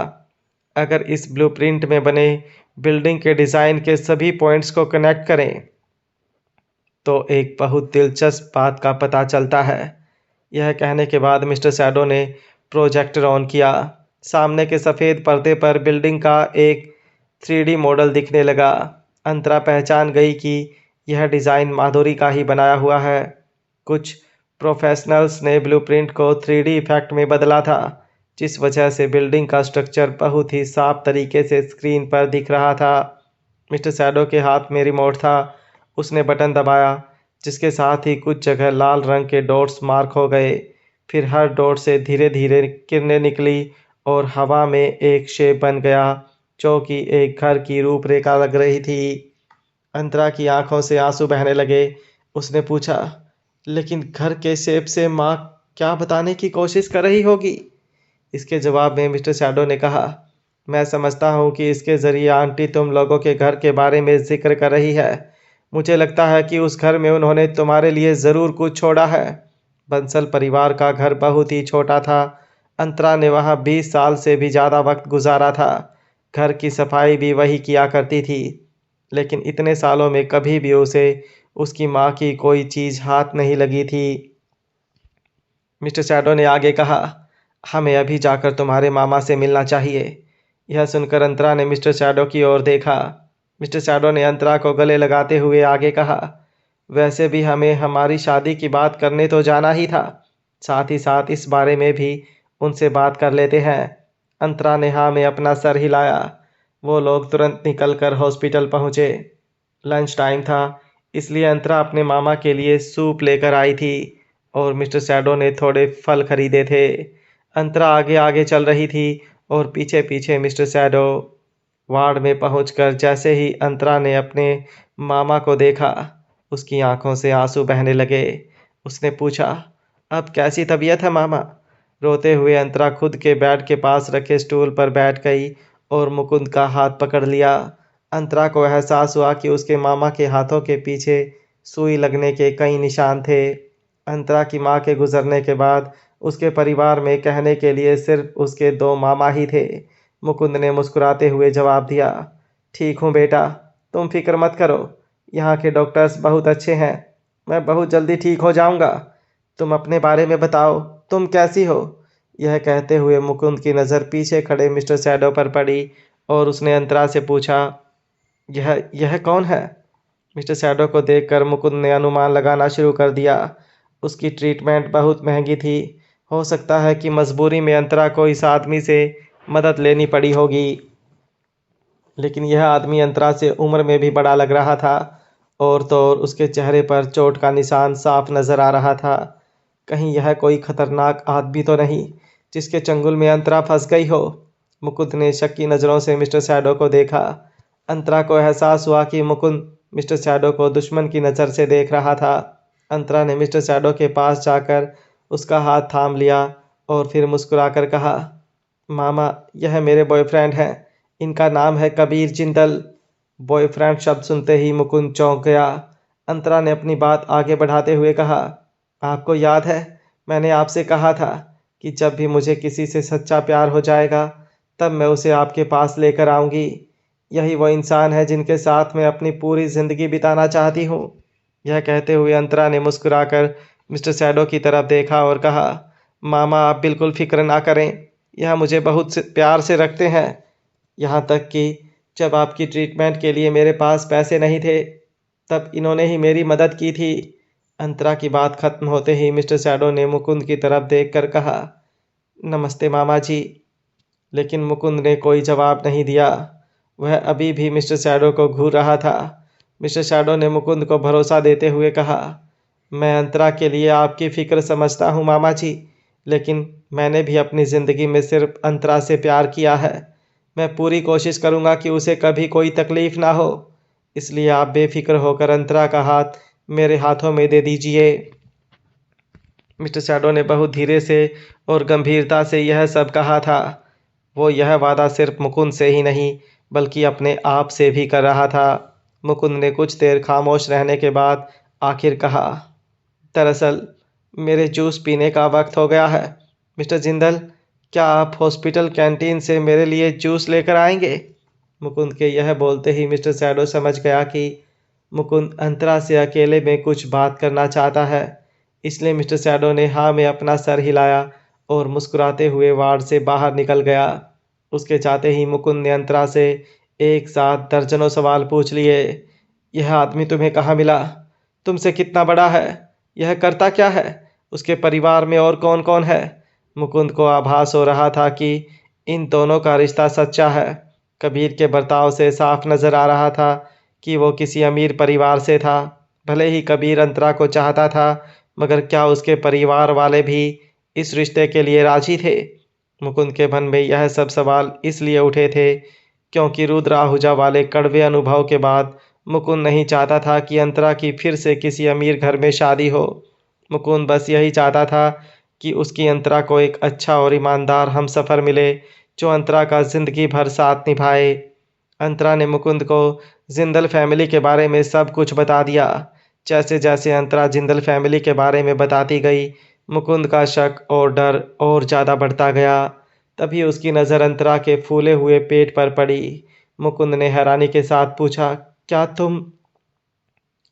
अगर इस ब्लूप्रिंट में बने बिल्डिंग के डिज़ाइन के सभी पॉइंट्स को कनेक्ट करें तो एक बहुत दिलचस्प बात का पता चलता है। यह कहने के बाद मिस्टर शैडो ने प्रोजेक्टर ऑन किया। सामने के सफ़ेद पर्दे पर बिल्डिंग का एक 3D मॉडल दिखने लगा। अंतरा पहचान गई कि यह डिज़ाइन माधुरी का ही बनाया हुआ है। कुछ प्रोफेशनल्स ने ब्लूप्रिंट को 3D इफेक्ट में बदला था, जिस वजह से बिल्डिंग का स्ट्रक्चर बहुत ही साफ तरीके से स्क्रीन पर दिख रहा था। मिस्टर शैडो के हाथ में रिमोट था। उसने बटन दबाया, जिसके साथ ही कुछ जगह लाल रंग के डॉट्स मार्क हो गए। फिर हर डॉट से धीरे धीरे किरणें निकली और हवा में एक शेप बन गया जो कि एक घर की रूपरेखा लग रही थी। अंतरा की आंखों से आंसू बहने लगे। उसने पूछा, लेकिन घर के शेप से माँ क्या बताने की कोशिश कर रही होगी। इसके जवाब में मिस्टर शैडो ने कहा, मैं समझता हूँ कि इसके ज़रिए आंटी तुम लोगों के घर के बारे में जिक्र कर रही है। मुझे लगता है कि उस घर में उन्होंने तुम्हारे लिए ज़रूर कुछ छोड़ा है। बंसल परिवार का घर बहुत ही छोटा था। अंतरा ने वहाँ 20 साल से भी ज़्यादा वक्त गुजारा था। घर की सफाई भी वही किया करती थी, लेकिन इतने सालों में कभी भी उसे उसकी माँ की कोई चीज़ हाथ नहीं लगी थी। मिस्टर शैडो ने आगे कहा, हमें अभी जाकर तुम्हारे मामा से मिलना चाहिए। यह सुनकर अंतरा ने मिस्टर शैडो की ओर देखा। मिस्टर शैडो ने अंतरा को गले लगाते हुए आगे कहा, वैसे भी हमें हमारी शादी की बात करने तो जाना ही था, साथ ही साथ इस बारे में भी उनसे बात कर लेते हैं। अंतरा ने हाँ में अपना सर हिलाया। वो लोग तुरंत निकलकर हॉस्पिटल पहुँचे। लंच टाइम था, इसलिए अंतरा अपने मामा के लिए सूप लेकर आई थी और मिस्टर शैडो ने थोड़े फल खरीदे थे। अंतरा आगे आगे चल रही थी और पीछे पीछे मिस्टर शैडो। वार्ड में पहुंचकर जैसे ही अंतरा ने अपने मामा को देखा, उसकी आंखों से आंसू बहने लगे। उसने पूछा, अब कैसी तबीयत है मामा। रोते हुए अंतरा खुद के बेड के पास रखे स्टूल पर बैठ गई और मुकुंद का हाथ पकड़ लिया। अंतरा को एहसास हुआ कि उसके मामा के हाथों के पीछे सुई लगने के कई निशान थे। अंतरा की माँ के गुजरने के बाद उसके परिवार में कहने के लिए सिर्फ उसके 2 मामा ही थे। मुकुंद ने मुस्कुराते हुए जवाब दिया, ठीक हूँ बेटा, तुम फिक्र मत करो, यहाँ के डॉक्टर्स बहुत अच्छे हैं, मैं बहुत जल्दी ठीक हो जाऊँगा। तुम अपने बारे में बताओ, तुम कैसी हो? यह कहते हुए मुकुंद की नज़र पीछे खड़े मिस्टर शैडो पर पड़ी और उसने अंतरा से पूछा, यह कौन है? मिस्टर शैडो को देखकर मुकुंद ने अनुमान लगाना शुरू कर दिया। उसकी ट्रीटमेंट बहुत महंगी थी। हो सकता है कि मजबूरी में अंतरा को इस आदमी से मदद लेनी पड़ी होगी। लेकिन यह आदमी अंतरा से उम्र में भी बड़ा लग रहा था और तो और उसके चेहरे पर चोट का निशान साफ नजर आ रहा था। कहीं यह कोई खतरनाक आदमी तो नहीं जिसके चंगुल में अंतरा फंस गई हो? मुकुंद ने शक की नज़रों से मिस्टर शैडो को देखा। अंतरा को एहसास हुआ कि मुकुंद मिस्टर शैडो को दुश्मन की नज़र से देख रहा था। अंतरा ने मिस्टर शैडो के पास जाकर उसका हाथ थाम लिया और फिर मुस्कुराकर कहा, मामा, यह मेरे बॉयफ्रेंड हैं। इनका नाम है कबीर जिंदल। बॉयफ्रेंड शब्द सुनते ही मुकुंद चौंक गया। अंतरा ने अपनी बात आगे बढ़ाते हुए कहा, आपको याद है मैंने आपसे कहा था कि जब भी मुझे किसी से सच्चा प्यार हो जाएगा तब मैं उसे आपके पास लेकर आऊँगी। यही वो इंसान है जिनके साथ मैं अपनी पूरी ज़िंदगी बिताना चाहती हूँ। यह कहते हुए अंतरा ने मुस्कुराकर मिस्टर शैडो की तरफ देखा और कहा, मामा, आप बिल्कुल फिक्र ना करें। यह मुझे बहुत प्यार से रखते हैं। यहाँ तक कि जब आपकी ट्रीटमेंट के लिए मेरे पास पैसे नहीं थे तब इन्होंने ही मेरी मदद की थी। अंतरा की बात खत्म होते ही मिस्टर शैडो ने मुकुंद की तरफ देखकर कहा, नमस्ते मामा जी। लेकिन मुकुंद ने कोई जवाब नहीं दिया। वह अभी भी मिस्टर शैडो को घूर रहा था। मिस्टर शैडो ने मुकुंद को भरोसा देते हुए कहा, मैं अंतरा के लिए आपकी फ़िक्र समझता हूँ मामा जी, लेकिन मैंने भी अपनी ज़िंदगी में सिर्फ अंतरा से प्यार किया है। मैं पूरी कोशिश करूँगा कि उसे कभी कोई तकलीफ़ ना हो। इसलिए आप बेफिक्र होकर अंतरा का हाथ मेरे हाथों में दे दीजिए। मिस्टर शैडो ने बहुत धीरे से और गंभीरता से यह सब कहा था। वो यह वादा सिर्फ मुकुंद से ही नहीं बल्कि अपने आप से भी कर रहा था। मुकुंद ने कुछ देर खामोश रहने के बाद आखिर कहा, दरअसल मेरे जूस पीने का वक्त हो गया है। मिस्टर जिंदल, क्या आप हॉस्पिटल कैंटीन से मेरे लिए जूस लेकर आएंगे? मुकुंद के यह बोलते ही मिस्टर शैडो समझ गया कि मुकुंद अंतरा से अकेले में कुछ बात करना चाहता है। इसलिए मिस्टर शैडो ने हाँ में अपना सर हिलाया और मुस्कुराते हुए वार्ड से बाहर निकल गया। उसके जाते ही मुकुंद ने अंतरा से एक साथ दर्जनों सवाल पूछ लिए। यह आदमी तुम्हें कहाँ मिला? तुमसे कितना बड़ा है? यह करता क्या है? उसके परिवार में और कौन कौन है? मुकुंद को आभास हो रहा था कि इन दोनों का रिश्ता सच्चा है। कबीर के बर्ताव से साफ नजर आ रहा था कि वो किसी अमीर परिवार से था। भले ही कबीर अंतरा को चाहता था, मगर क्या उसके परिवार वाले भी इस रिश्ते के लिए राजी थे? मुकुंद के मन में यह सब सवाल इसलिए उठे थे क्योंकि रुद्र आहूजा वाले कड़वे अनुभव के बाद मुकुंद नहीं चाहता था कि अंतरा की फिर से किसी अमीर घर में शादी हो। मुकुंद बस यही चाहता था कि उसकी अंतरा को एक अच्छा और ईमानदार हमसफ़र मिले जो अंतरा का ज़िंदगी भर साथ निभाए। अंतरा ने मुकुंद को जिंदल फैमिली के बारे में सब कुछ बता दिया। जैसे जैसे अंतरा जिंदल फैमिली के बारे में बताती गई, मुकुंद का शक और डर और ज़्यादा बढ़ता गया। तभी उसकी नज़र अंतरा के फूले हुए पेट पर पड़ी। मुकुंद ने हैरानी के साथ पूछा, क्या तुम?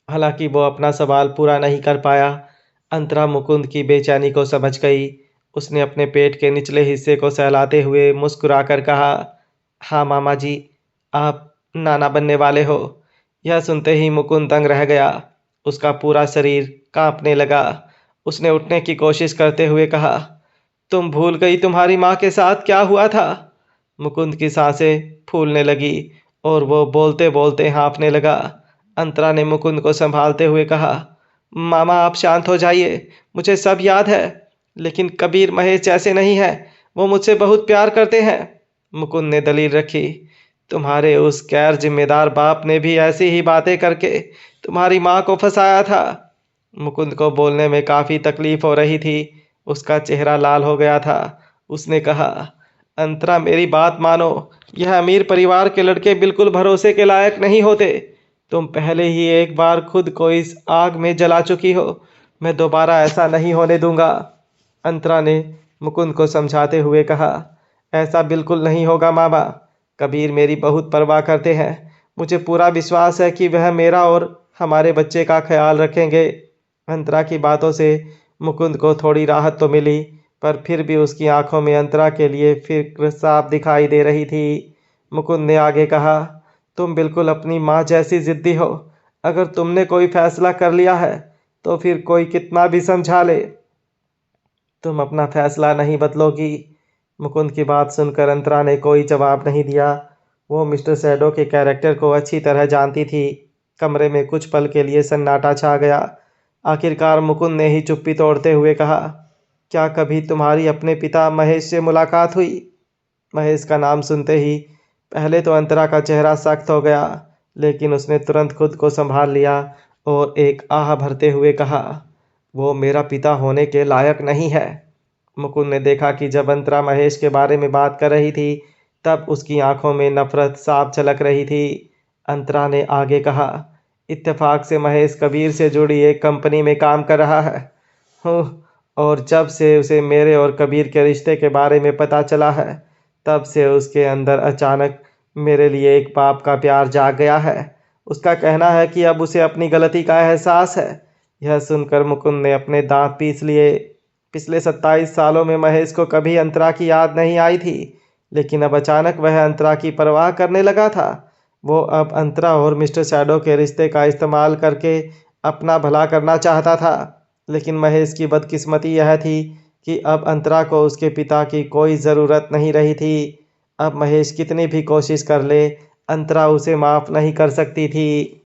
हालांकि वो अपना सवाल पूरा नहीं कर पाया। अंतरा मुकुंद की बेचैनी को समझ गई। उसने अपने पेट के निचले हिस्से को सहलाते हुए मुस्कुराकर कहा, हाँ मामा जी, आप नाना बनने वाले हो। यह सुनते ही मुकुंद दंग रह गया। उसका पूरा शरीर कांपने लगा। उसने उठने की कोशिश करते हुए कहा, तुम भूल गई तुम्हारी माँ के साथ क्या हुआ था? मुकुंद की सांसें फूलने लगी और वो बोलते बोलते हाँफने लगा। अंतरा ने मुकुंद को संभालते हुए कहा, मामा, आप शांत हो जाइए, मुझे सब याद है। लेकिन कबीर महेश जैसे नहीं है, वो मुझसे बहुत प्यार करते हैं। मुकुंद ने दलील रखी, तुम्हारे उस गैर जिम्मेदार बाप ने भी ऐसी ही बातें करके तुम्हारी माँ को फंसाया था। मुकुंद को बोलने में काफ़ी तकलीफ हो रही थी। उसका चेहरा लाल हो गया था। उसने कहा, अंतरा, मेरी बात मानो। यह अमीर परिवार के लड़के बिल्कुल भरोसे के लायक नहीं होते। तुम पहले ही एक बार खुद को इस आग में जला चुकी हो। मैं दोबारा ऐसा नहीं होने दूंगा। अंतरा ने मुकुंद को समझाते हुए कहा, ऐसा बिल्कुल नहीं होगा मामा। कबीर मेरी बहुत परवाह करते हैं। मुझे पूरा विश्वास है कि वह मेरा और हमारे बच्चे का ख्याल रखेंगे। अंतरा की बातों से मुकुंद को थोड़ी राहत तो मिली, पर फिर भी उसकी आंखों में अंतरा के लिए फिक्र साफ दिखाई दे रही थी। मुकुंद ने आगे कहा, तुम बिल्कुल अपनी माँ जैसी जिद्दी हो। अगर तुमने कोई फैसला कर लिया है तो फिर कोई कितना भी समझा ले, तुम अपना फैसला नहीं बदलोगी। मुकुंद की बात सुनकर अंतरा ने कोई जवाब नहीं दिया। वो मिस्टर सैडो के कैरेक्टर को अच्छी तरह जानती थी। कमरे में कुछ पल के लिए सन्नाटा छा गया। आखिरकार मुकुंद ने ही चुप्पी तोड़ते हुए कहा, क्या कभी तुम्हारी अपने पिता महेश से मुलाकात हुई? महेश का नाम सुनते ही पहले तो अंतरा का चेहरा सख्त हो गया, लेकिन उसने तुरंत खुद को संभाल लिया और एक आह भरते हुए कहा, वो मेरा पिता होने के लायक नहीं है। मुकुंद ने देखा कि जब अंतरा महेश के बारे में बात कर रही थी तब उसकी आंखों में नफरत साफ झलक रही थी। अंतरा ने आगे कहा, इत्तेफाक से महेश कबीर से जुड़ी एक कंपनी में काम कर रहा है। और जब से उसे मेरे और कबीर के रिश्ते के बारे में पता चला है तब से उसके अंदर अचानक मेरे लिए एक बाप का प्यार जाग गया है। उसका कहना है कि अब उसे अपनी गलती का एहसास है। यह सुनकर मुकुंद ने अपने दांत पीस लिए। पिछले 27 सालों में महेश को कभी अंतरा की याद नहीं आई थी, लेकिन अब अचानक वह अंतरा की परवाह करने लगा था। वो अब अंतरा और मिस्टर शैडो के रिश्ते का इस्तेमाल करके अपना भला करना चाहता था। लेकिन महेश की बदकिस्मती यह थी कि अब अंतरा को उसके पिता की कोई ज़रूरत नहीं रही थी। अब महेश कितनी भी कोशिश कर ले, अंतरा उसे माफ़ नहीं कर सकती थी।